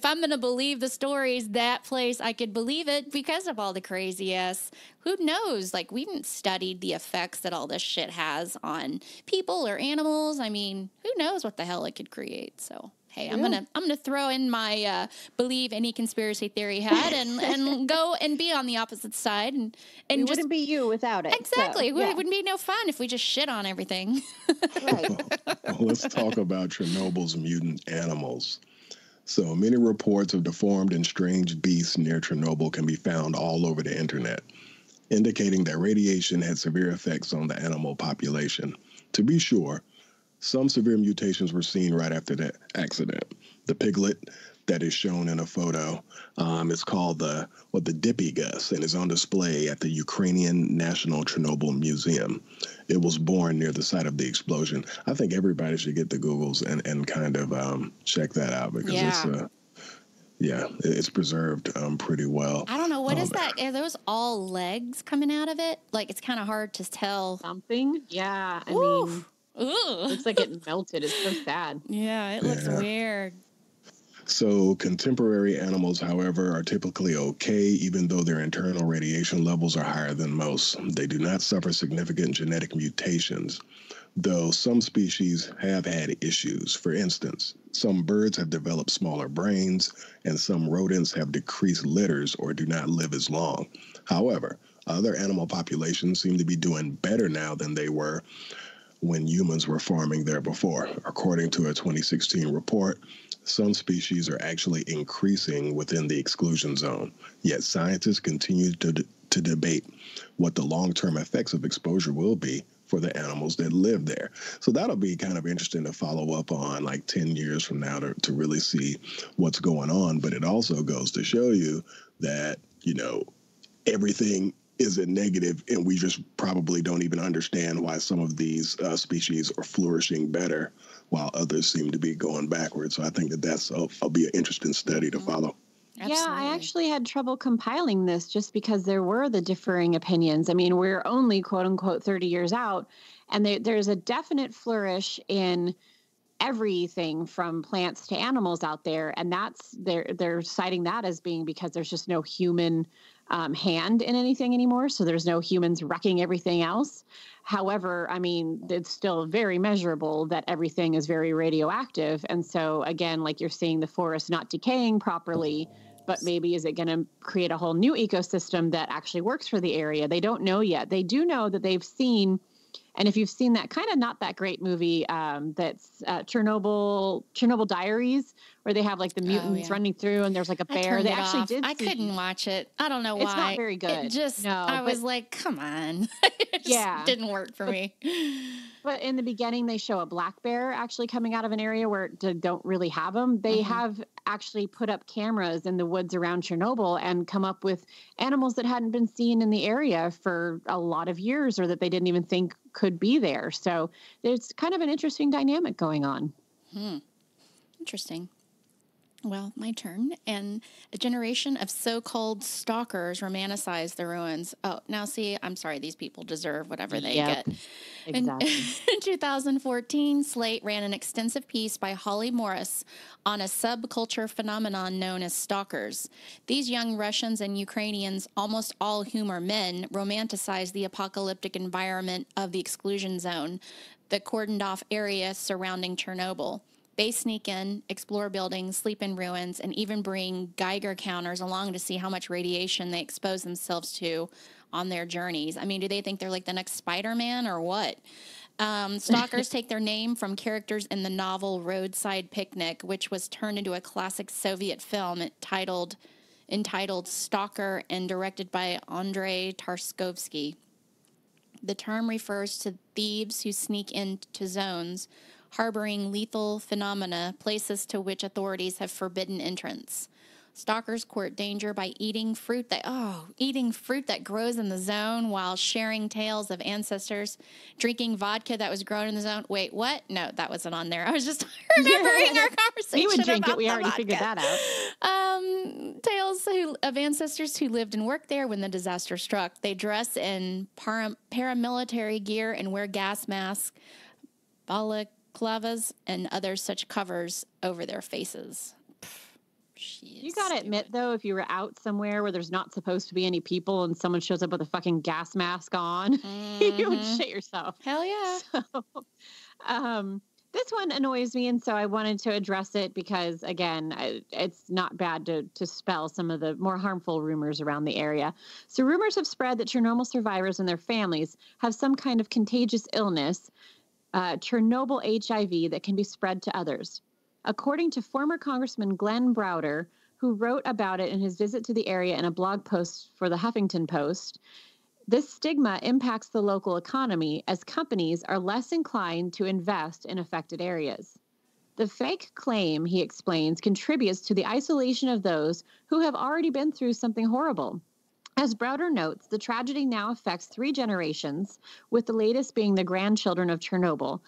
Speaker 3: I'm going to believe the stories, that place, I could believe it because of all the crazy ass. Who knows? Like, we haven't studied the effects that all this shit has on people or animals. I mean, who knows what the hell it could create? So. Hey, I'm gonna throw in my believe any conspiracy theory hat and go and be on the opposite side and
Speaker 1: it wouldn't be you without it.
Speaker 3: Exactly, so, it wouldn't be no fun if we just shit on everything.
Speaker 2: Right. Let's talk about Chernobyl's mutant animals. So many reports of deformed and strange beasts near Chernobyl can be found all over the internet, indicating that radiation had severe effects on the animal population. To be sure, some severe mutations were seen right after that accident. The piglet that is shown in a photo is called the Dippy-gus and is on display at the Ukrainian National Chernobyl Museum. It was born near the site of the explosion. I think everybody should get the Googles and kind of check that out because it's preserved pretty well.
Speaker 3: I don't know. What is that? Are those all legs coming out of it? Like, it's kind of hard to tell.
Speaker 1: Something? Yeah. I mean...
Speaker 3: Ugh.
Speaker 1: Looks like it melted. It's so sad.
Speaker 3: Yeah, it looks weird.
Speaker 2: So contemporary animals, however, are typically okay, even though their internal radiation levels are higher than most. They do not suffer significant genetic mutations, though some species have had issues. For instance, some birds have developed smaller brains, and some rodents have decreased litters or do not live as long. However, other animal populations seem to be doing better now than they were when humans were farming there before. According to a 2016 report, some species are actually increasing within the exclusion zone. Yet scientists continue to debate what the long-term effects of exposure will be for the animals that live there. So that'll be kind of interesting to follow up on like 10 years from now to really see what's going on. But it also goes to show you that, everything isn't negative, and we just probably don't even understand why some of these species are flourishing better while others seem to be going backwards. So I think that'll be an interesting study to follow.
Speaker 3: Absolutely.
Speaker 1: Yeah, I actually had trouble compiling this just because there were the differing opinions. I mean, we're only, quote unquote, 30 years out, and there's a definite flourish in everything from plants to animals out there. And they're citing that as being because there's just no human hand in anything anymore. So there's no humans wrecking everything else. However, I mean, it's still very measurable that everything is very radioactive. And so again, like you're seeing the forest not decaying properly, but maybe is it going to create a whole new ecosystem that actually works for the area? They don't know yet. They do know that they've seen, and if you've seen that kind of not that great movie, that's Chernobyl Diaries, where they have like the mutants running through and there's like a bear. They actually did.
Speaker 3: I couldn't watch it. I don't know why.
Speaker 1: It's not very good.
Speaker 3: I was like, come on. It just didn't work for me.
Speaker 1: But in the beginning, they show a black bear actually coming out of an area where don't really have them. They have actually put up cameras in the woods around Chernobyl and come up with animals that hadn't been seen in the area for a lot of years or that they didn't even think could be there. So there's kind of an interesting dynamic going on.
Speaker 3: Interesting. Well, my turn. And a generation of so-called stalkers romanticize the ruins. Oh, now see, I'm sorry, these people deserve whatever they get.
Speaker 1: Exactly.
Speaker 3: In 2014, Slate ran an extensive piece by Holly Morris on a subculture phenomenon known as stalkers. These young Russians and Ukrainians, almost all whom are men, romanticize the apocalyptic environment of the exclusion zone, the cordoned-off area surrounding Chernobyl. They sneak in, explore buildings, sleep in ruins, and even bring Geiger counters along to see how much radiation they expose themselves to on their journeys. I mean, do they think they're like the next Spider-Man or what? Stalkers take their name from characters in the novel Roadside Picnic, which was turned into a classic Soviet film entitled Stalker and directed by Andrei Tarkovsky. The term refers to thieves who sneak into zones harboring lethal phenomena, places to which authorities have forbidden entrance. Stalkers court danger by eating fruit that grows in the zone while sharing tales of ancestors, drinking vodka that was grown in the zone. Wait, what? No, that wasn't on there. I was just remembering our conversation.
Speaker 1: We would drink
Speaker 3: about
Speaker 1: it. We already
Speaker 3: vodka.
Speaker 1: figured that out.
Speaker 3: Tales of ancestors who lived and worked there when the disaster struck. They dress in paramilitary gear and wear gas masks, balaclavas, and other such covers over their faces.
Speaker 1: You gotta admit, though, if you were out somewhere where there's not supposed to be any people and someone shows up with a fucking gas mask on, you would shit yourself.
Speaker 3: Hell yeah.
Speaker 1: So, this one annoys me, and so I wanted to address it because, again, it's not bad to spell some of the more harmful rumors around the area. So rumors have spread that Chernobyl survivors and their families have some kind of contagious illness, Chernobyl HIV, that can be spread to others. According to former Congressman Glenn Browder, who wrote about it in his visit to the area in a blog post for the Huffington Post, this stigma impacts the local economy as companies are less inclined to invest in affected areas. The fake claim, he explains, contributes to the isolation of those who have already been through something horrible. As Browder notes, the tragedy now affects 3 generations, with the latest being the grandchildren of Chernobyl,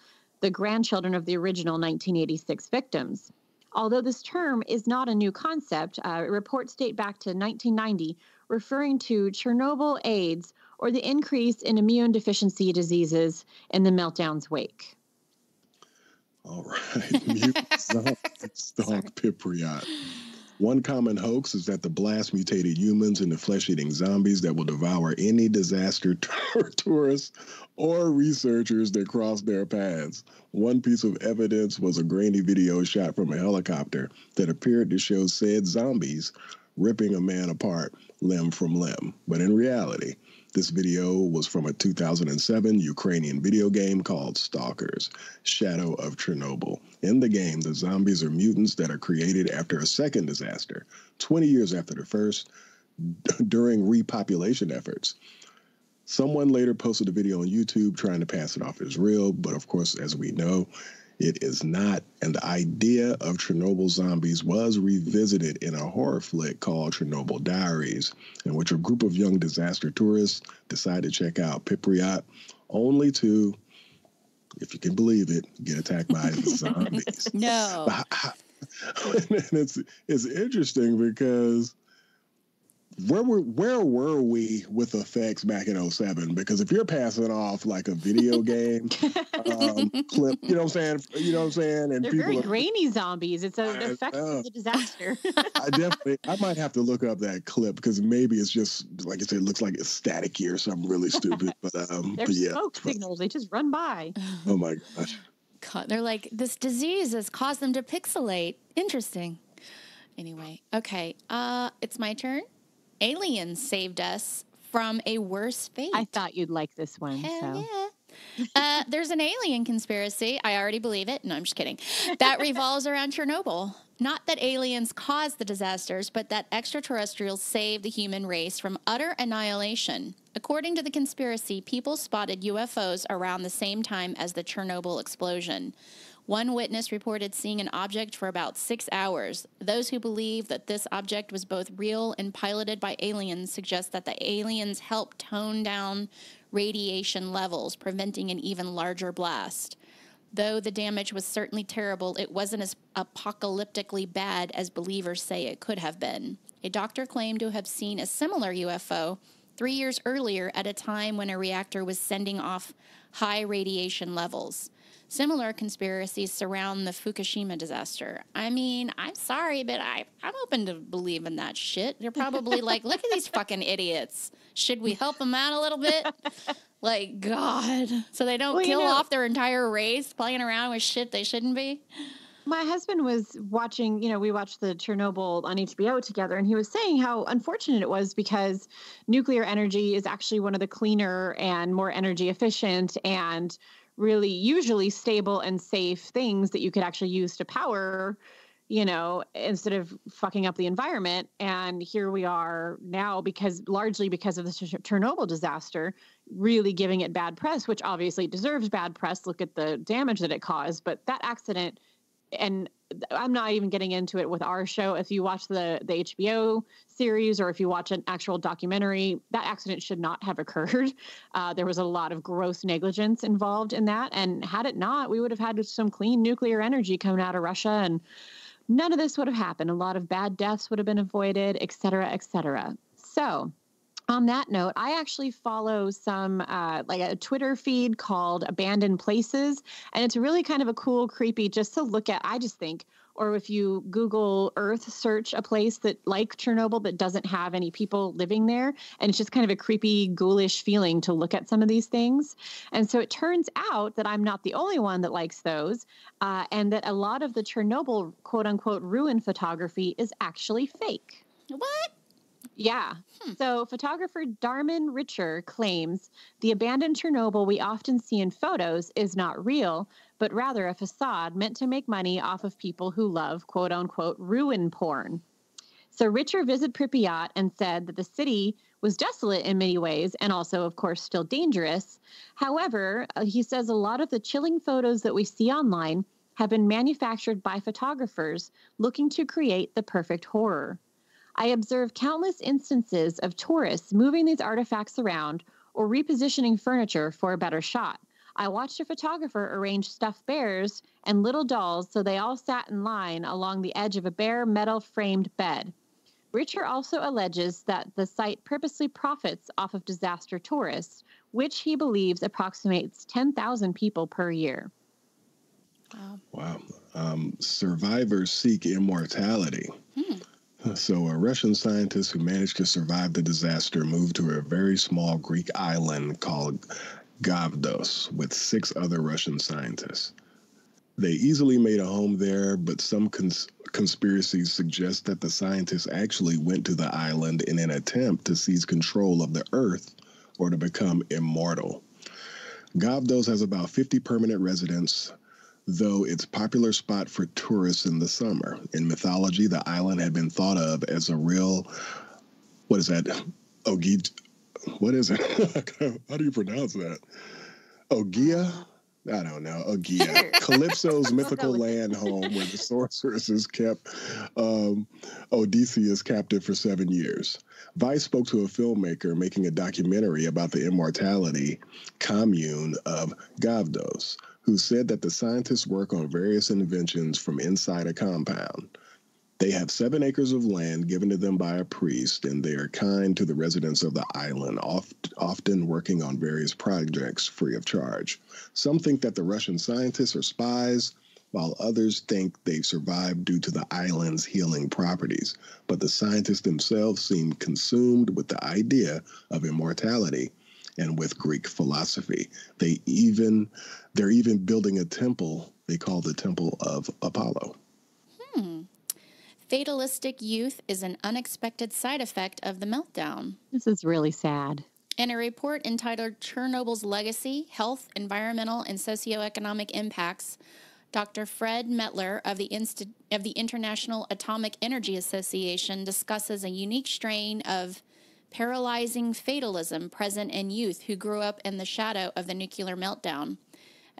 Speaker 1: the grandchildren of the original 1986 victims. Although this term is not a new concept, reports date back to 1990, referring to Chernobyl AIDS, or the increase in immune deficiency diseases in the meltdown's wake.
Speaker 2: All right. Mutant zombies stalk Pripyat. One common hoax is that the blast mutated humans into flesh-eating zombies that will devour any disaster tourists or researchers that cross their paths. One piece of evidence was a grainy video shot from a helicopter that appeared to show said zombies ripping a man apart limb from limb. But in reality, this video was from a 2007 Ukrainian video game called Stalkers, Shadow of Chernobyl. In the game, the zombies are mutants that are created after a second disaster, 20 years after the first, during repopulation efforts. Someone later posted a video on YouTube trying to pass it off as real, but of course, as we know, it is not. And the idea of Chernobyl zombies was revisited in a horror flick called Chernobyl Diaries, in which a group of young disaster tourists decide to check out Pripyat, only to, if you can believe it, get attacked by zombies.
Speaker 3: No.
Speaker 2: And it's interesting because where were we with effects back in 2007? Because if you're passing off like a video game clip, you know what I'm saying? And
Speaker 1: they're
Speaker 2: people
Speaker 1: very grainy zombies. It's an effect of the disaster.
Speaker 2: I might have to look up that clip because maybe it's just, like I said, it looks like it's staticky or something really stupid. But
Speaker 1: they're smoke signals. They just run by.
Speaker 2: Oh my gosh.
Speaker 3: God, they're like, this disease has caused them to pixelate. Interesting. Anyway, okay. It's my turn. Aliens saved us from a worse fate.
Speaker 1: I thought you'd like this one.
Speaker 3: Hell yeah. There's an alien conspiracy. I already believe it. No, I'm just kidding. That revolves around Chernobyl. Not that aliens caused the disasters, but that extraterrestrials saved the human race from utter annihilation. According to the conspiracy, people spotted UFOs around the same time as the Chernobyl explosion. One witness reported seeing an object for about 6 hours. Those who believe that this object was both real and piloted by aliens suggest that the aliens helped tone down radiation levels, preventing an even larger blast. Though the damage was certainly terrible, it wasn't as apocalyptically bad as believers say it could have been. A doctor claimed to have seen a similar UFO 3 years earlier at a time when a reactor was sending off high radiation levels. Similar conspiracies surround the Fukushima disaster. I mean, I'm sorry, but I'm open to believing that shit. They're probably like, look at these fucking idiots. Should we help them out a little bit? Like, God. So they don't kill off their entire race playing around with shit they shouldn't be?
Speaker 1: My husband was watching, we watched the Chernobyl on HBO together, and he was saying how unfortunate it was because nuclear energy is actually one of the cleaner and more energy efficient and really usually stable and safe things that you could actually use to power, instead of fucking up the environment. And here we are now largely because of the Chernobyl disaster, really giving it bad press, which obviously deserves bad press. Look at the damage that it caused. But that accident and I'm not even getting into it with our show. If you watch the HBO series or if you watch an actual documentary, that accident should not have occurred. There was a lot of gross negligence involved in that. And had it not, we would have had some clean nuclear energy coming out of Russia, and none of this would have happened. A lot of bad deaths would have been avoided, et cetera, et cetera. So on that note, I actually follow some like a Twitter feed called Abandoned Places, and it's really kind of a cool, creepy, just to look at, I just think, or if you Google Earth search a place that like Chernobyl that doesn't have any people living there, and it's just kind of a creepy, ghoulish feeling to look at some of these things. And so it turns out that I'm not the only one that likes those, and that a lot of the Chernobyl quote unquote ruin photography is actually fake.
Speaker 3: What?
Speaker 1: Yeah. So photographer Darmin Richer claims the abandoned Chernobyl we often see in photos is not real, but rather a facade meant to make money off of people who love quote unquote ruin porn. So Richer visited Pripyat and said that the city was desolate in many ways and also, of course, still dangerous. However, he says a lot of the chilling photos that we see online have been manufactured by photographers looking to create the perfect horror. I observed countless instances of tourists moving these artifacts around or repositioning furniture for a better shot. I watched a photographer arrange stuffed bears and little dolls so they all sat in line along the edge of a bare metal-framed bed. Richer also alleges that the site purposely profits off of disaster tourists, which he believes approximates 10,000 people per year.
Speaker 2: Wow. Survivors seek immortality. So a Russian scientist who managed to survive the disaster moved to a very small Greek island called Gavdos with 6 other Russian scientists. They easily made a home there, but some conspiracies suggest that the scientists actually went to the island in an attempt to seize control of the Earth or to become immortal. Gavdos has about 50 permanent residents, though it's a popular spot for tourists in the summer. In mythology, the island had been thought of as a real, what is that? What is it? How do you pronounce that? Ogia? I don't know. Ogia. Calypso's mythical land home where the sorceresses kept Odysseus captive for 7 years. Vice spoke to a filmmaker making a documentary about the immortality commune of Gavdos, who said that the scientists work on various inventions from inside a compound. They have 7 acres of land given to them by a priest, and they are kind to the residents of the island, often working on various projects free of charge. Some think that the Russian scientists are spies, while others think they've survived due to the island's healing properties. But the scientists themselves seem consumed with the idea of immortality and with Greek philosophy. They're even building a temple they call the Temple of Apollo.
Speaker 3: Fatalistic youth is an unexpected side effect of the meltdown.
Speaker 1: This is really sad.
Speaker 3: In a report entitled Chernobyl's Legacy, Health, Environmental, and Socioeconomic Impacts, Dr. Fred Mettler of the International Atomic Energy Association discusses a unique strain of paralyzing fatalism present in youth who grew up in the shadow of the nuclear meltdown.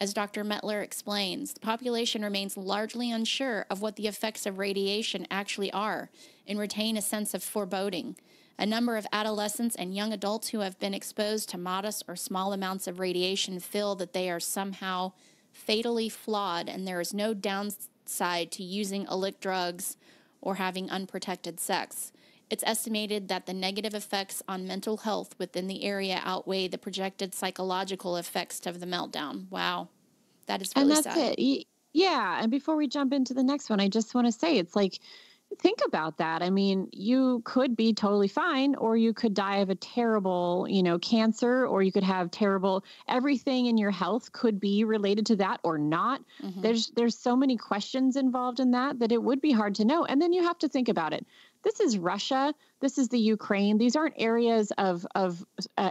Speaker 3: As Dr. Mettler explains, the population remains largely unsure of what the effects of radiation actually are and retain a sense of foreboding. A number of adolescents and young adults who have been exposed to modest or small amounts of radiation feel that they are somehow fatally flawed and there is no downside to using illicit drugs or having unprotected sex. It's estimated that the negative effects on mental health within the area outweigh the projected psychological effects of the meltdown. Wow. That is really sad.
Speaker 1: And that's it. Yeah. And before we jump into the next one, I just want to say, it's like, think about that. I mean, you could be totally fine, or you could die of a terrible, cancer, or you could have everything in your health could be related to that or not. Mm-hmm. There's so many questions involved in that it would be hard to know. And then you have to think about it. This is Russia. This is the Ukraine. These aren't areas of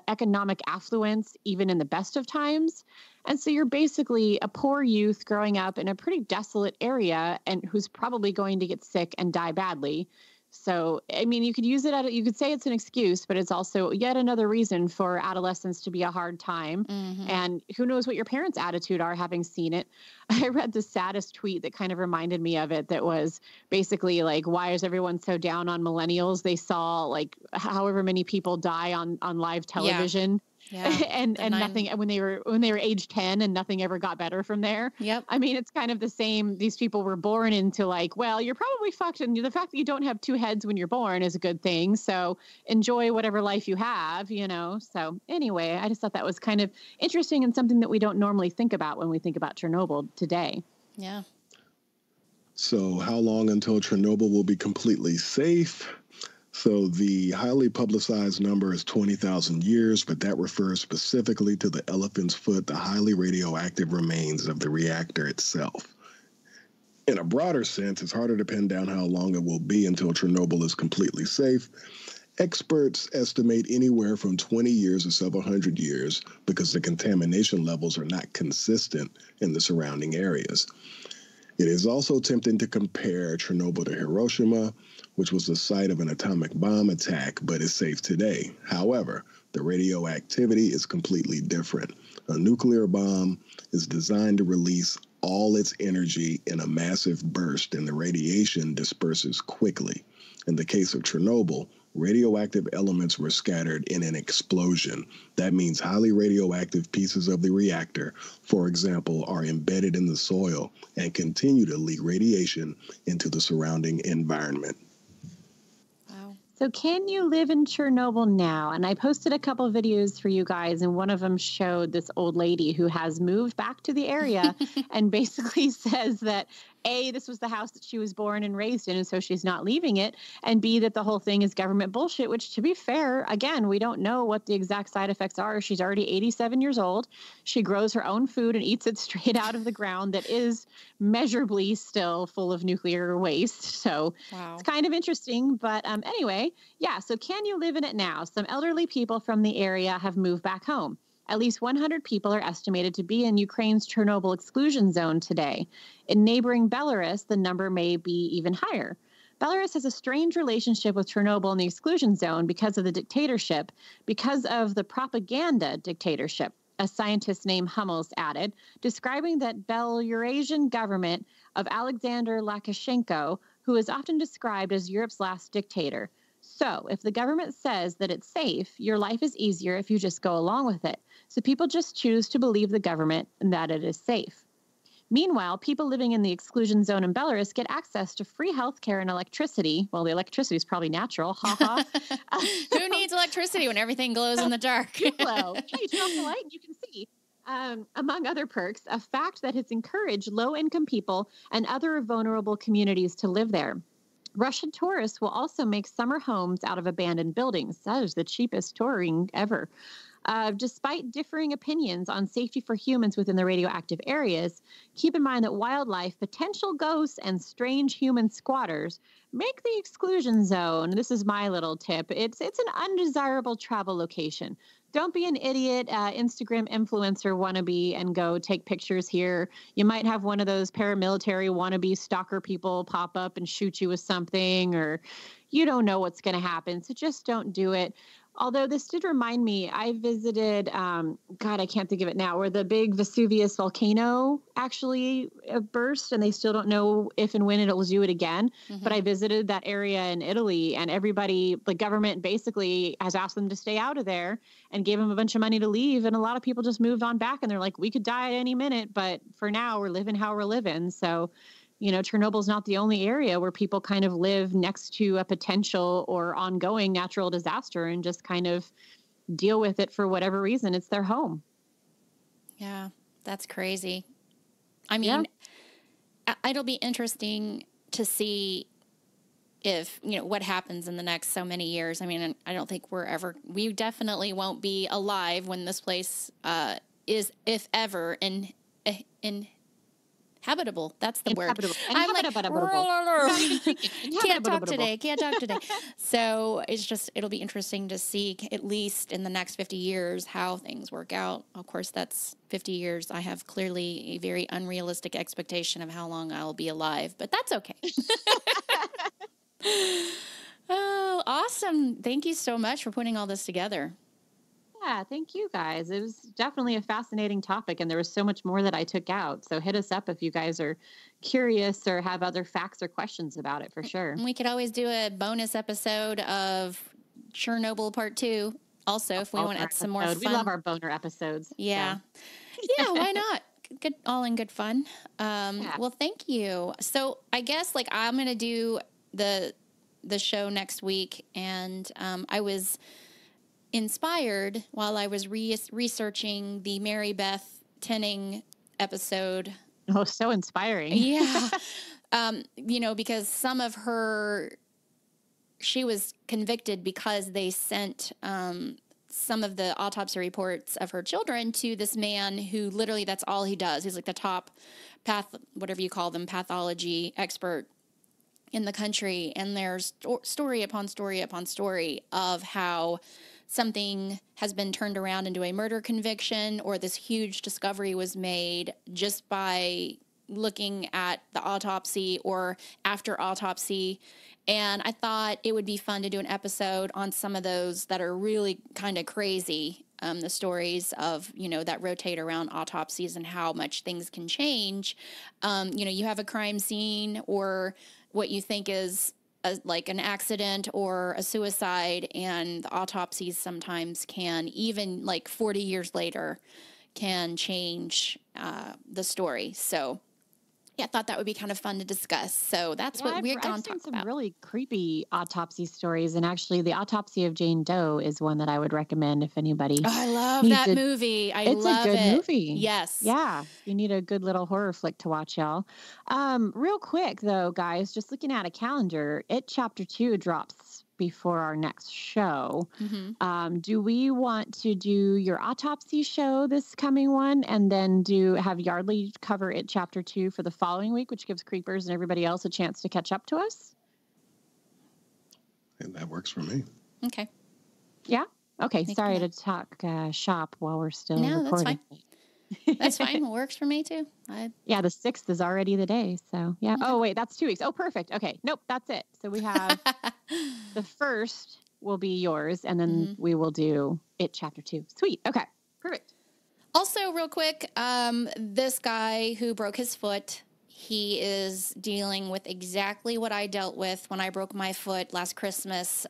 Speaker 1: economic affluence, even in the best of times. And so you're basically a poor youth growing up in a pretty desolate area and who's probably going to get sick and die badly. So, I mean, you could use it, you could say it's an excuse, but it's also yet another reason for adolescence to be a hard time.
Speaker 3: Mm-hmm.
Speaker 1: And who knows what your parents' attitude are having seen it. I read the saddest tweet that kind of reminded me of it, that was basically like, why is everyone so down on millennials? They saw like however many people die on live television.
Speaker 3: Yeah.
Speaker 1: and nothing when they were age 10, and nothing ever got better from there.
Speaker 3: Yep.
Speaker 1: I mean, it's kind of the same. These people were born into like, well, you're probably fucked, and the fact that you don't have two heads when you're born is a good thing. So enjoy whatever life you have, So anyway, I just thought that was kind of interesting and something that we don't normally think about when we think about Chernobyl today.
Speaker 3: Yeah.
Speaker 2: So how long until Chernobyl will be completely safe? So the highly publicized number is 20,000 years, but that refers specifically to the elephant's foot, the highly radioactive remains of the reactor itself. In a broader sense, it's harder to pin down how long it will be until Chernobyl is completely safe. Experts estimate anywhere from 20 years to several hundred years because the contamination levels are not consistent in the surrounding areas. It is also tempting to compare Chernobyl to Hiroshima, which was the site of an atomic bomb attack, but is safe today. However, the radioactivity is completely different. A nuclear bomb is designed to release all its energy in a massive burst, and the radiation disperses quickly. In the case of Chernobyl, radioactive elements were scattered in an explosion. That means highly radioactive pieces of the reactor, for example, are embedded in the soil and continue to leak radiation into the surrounding environment.
Speaker 3: Wow.
Speaker 1: So can you live in Chernobyl now? And I posted a couple of videos for you guys, and one of them showed this old lady who has moved back to the area and basically says that A, this was the house that she was born and raised in, and so she's not leaving it, and B, that the whole thing is government bullshit, which, to be fair, again, we don't know what the exact side effects are. She's already 87 years old. She grows her own food and eats it straight out of the ground that is measurably still full of nuclear waste. So
Speaker 3: Wow.
Speaker 1: It's kind of interesting. But anyway, yeah, so can you live in it now? Some elderly people from the area have moved back home. At least 100 people are estimated to be in Ukraine's Chernobyl exclusion zone today. In neighboring Belarus, the number may be even higher. Belarus has a strange relationship with Chernobyl and the exclusion zone because of the dictatorship, because of the propaganda dictatorship, a scientist named Hummels added, describing that Belarusian government of Alexander Lukashenko, who is often described as Europe's last dictator. So if the government says that it's safe, your life is easier if you just go along with it. So people just choose to believe the government and that it is safe. Meanwhile, people living in the exclusion zone in Belarus get access to free healthcare and electricity. Well, the electricity is probably natural. Ha ha.
Speaker 3: Who needs electricity when everything glows in the dark?
Speaker 1: Hello. You turn off the light and you can see. Among other perks, a fact that has encouraged low-income people and other vulnerable communities to live there. Russian tourists will also make summer homes out of abandoned buildings. That is the cheapest touring ever. Despite differing opinions on safety for humans within the radioactive areas, keep in mind that wildlife, potential ghosts, and strange human squatters make the exclusion zone. This is my little tip. It's an undesirable travel location. Don't be an idiot Instagram influencer wannabe and go take pictures here. You might have one of those paramilitary wannabe stalker people pop up and shoot you with something, or you don't know what's going to happen. So just don't do it. Although this did remind me, I visited, God, I can't think of it now, where the big Vesuvius volcano actually burst, and they still don't know if and when it'll do it again. Mm-hmm. But I visited that area in Italy, and everybody, the government basically has asked them to stay out of there and gave them a bunch of money to leave. And a lot of people just moved on back, and they're like, we could die at any minute, but for now we're living how we're living. So, Chernobyl's not the only area where people kind of live next to a potential or ongoing natural disaster and just kind of deal with it for whatever reason. It's their home.
Speaker 3: Yeah, that's crazy. I mean, it'll be interesting to see if, what happens in the next so many years. I mean, I don't think we definitely won't be alive when this place is, if ever, habitable. That's the word. I'm like, can't talk today. So it'll be interesting to see, at least in the next 50 years, how things work out. Of course, that's 50 years. I have clearly a very unrealistic expectation of how long I'll be alive, but that's okay. Oh, awesome. Thank you so much for putting all this together.
Speaker 1: Yeah, thank you guys. It was definitely a fascinating topic, and there was so much more that I took out. So hit us up if you guys are curious or have other facts or questions about it for sure.
Speaker 3: We could always do a bonus episode of Chernobyl Part 2 also if we want some more fun.
Speaker 1: We love our boner episodes.
Speaker 3: Yeah. So. Yeah, why not? Good, all in good fun. Well, thank you. So I guess like I'm going to do the show next week, and I was inspired while I was researching the Mary Beth Tinning episode.
Speaker 1: Oh, so inspiring.
Speaker 3: Yeah. Because some of she was convicted because they sent some of the autopsy reports of her children to this man who literally that's all he does. He's like the top whatever you call them, pathology expert in the country. And there's story upon story upon story of how something has been turned around into a murder conviction, or this huge discovery was made just by looking at the autopsy or after autopsy. And I thought it would be fun to do an episode on some of those that are really kind of crazy, the stories of, that rotate around autopsies and how much things can change. You have a crime scene or what you think is like an accident or a suicide, and the autopsies sometimes can, even like 40 years later, can change the story. So yeah, I thought that would be kind of fun to discuss. So that's what we're going to talk about. I've seen
Speaker 1: some really creepy autopsy stories, and actually the autopsy of Jane Doe is one that I would recommend if anybody.
Speaker 3: Oh, I love that movie.
Speaker 1: It's a good movie.
Speaker 3: Yes.
Speaker 1: Yeah. You need a good little horror flick to watch, y'all. Real quick though, guys, just looking at a calendar, Chapter 2 drops before our next show. Mm-hmm. Do we want to do your autopsy show this coming one, and then have Yardley cover Chapter 2 for the following week, which gives Creepers and everybody else a chance to catch up to us?
Speaker 2: And that works for me.
Speaker 3: Okay.
Speaker 1: Yeah? Okay. Sorry to talk shop while we're still recording.
Speaker 3: That's fine. That's fine. It works for me too.
Speaker 1: Yeah, the 6th is already the day. So yeah. Okay. Oh wait, that's 2 weeks. Oh, perfect. Okay. Nope, that's it. So we have the 1st will be yours, and then we will do Chapter 2. Sweet. Okay. Perfect.
Speaker 3: Also, real quick, this guy who broke his foot, he is dealing with exactly what I dealt with when I broke my foot last Christmas.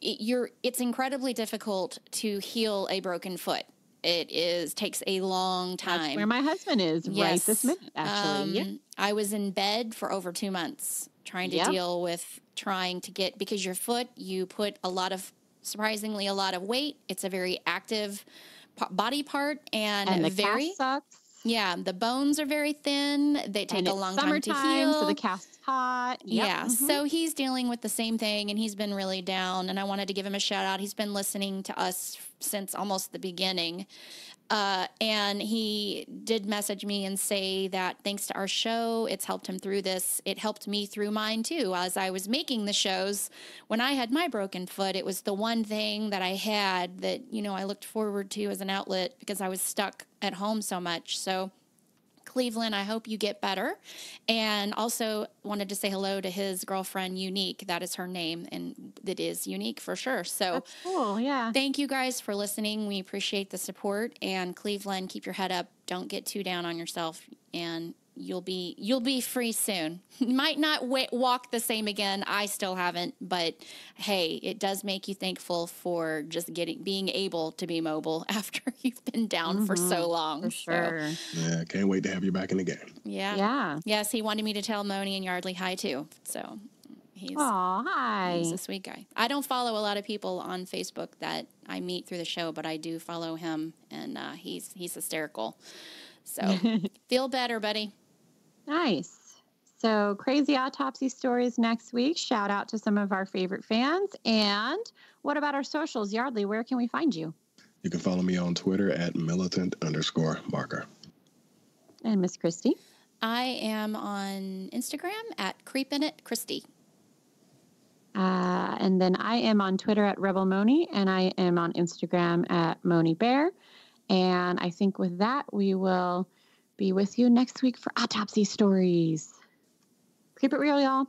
Speaker 3: It's incredibly difficult to heal a broken foot. It takes a long time.
Speaker 1: That's where my husband is right this minute, actually.
Speaker 3: I was in bed for over 2 months trying to deal with because your foot, you put surprisingly a lot of weight. It's a very active body part, and
Speaker 1: the
Speaker 3: very
Speaker 1: cast sucks.
Speaker 3: Yeah, the bones are very thin. They take a long time to heal.
Speaker 1: So the cast's hot.
Speaker 3: Yep. Yeah, so he's dealing with the same thing, and he's been really down, and I wanted to give him a shout out. He's been listening to us since almost the beginning, and he did message me and say that thanks to our show, it's helped him through this. It helped me through mine, too. As I was making the shows, when I had my broken foot, it was the one thing that I had that, I looked forward to as an outlet because I was stuck at home so much. So Cleveland, I hope you get better. And also wanted to say hello to his girlfriend, Unique. That is her name, and it is Unique for sure. So
Speaker 1: that's cool, yeah.
Speaker 3: Thank you guys for listening. We appreciate the support. And Cleveland, keep your head up. Don't get too down on yourself, and you'll be free soon. You might not walk the same again. I still haven't, but hey, it does make you thankful for just being able to be mobile after you've been down for so long.
Speaker 1: For sure.
Speaker 2: Yeah, can't wait to have you back in the game.
Speaker 3: Yeah.
Speaker 1: Yeah.
Speaker 3: Yes, he wanted me to tell Moni and Yardley hi too. So
Speaker 1: hi.
Speaker 3: He's a sweet guy. I don't follow a lot of people on Facebook that I meet through the show, but I do follow him, and he's hysterical. So feel better, buddy.
Speaker 1: Nice. So crazy autopsy stories next week. Shout out to some of our favorite fans. And what about our socials? Yardley, where can we find you?
Speaker 2: You can follow me on Twitter at militant_marker.
Speaker 1: And Miss Christy?
Speaker 3: I am on Instagram at creepinitchristy.
Speaker 1: And then I am on Twitter at Rebel Moni, and I am on Instagram at Moni Bear. And I think with that, we will be with you next week for autopsy stories. Keep it real, y'all.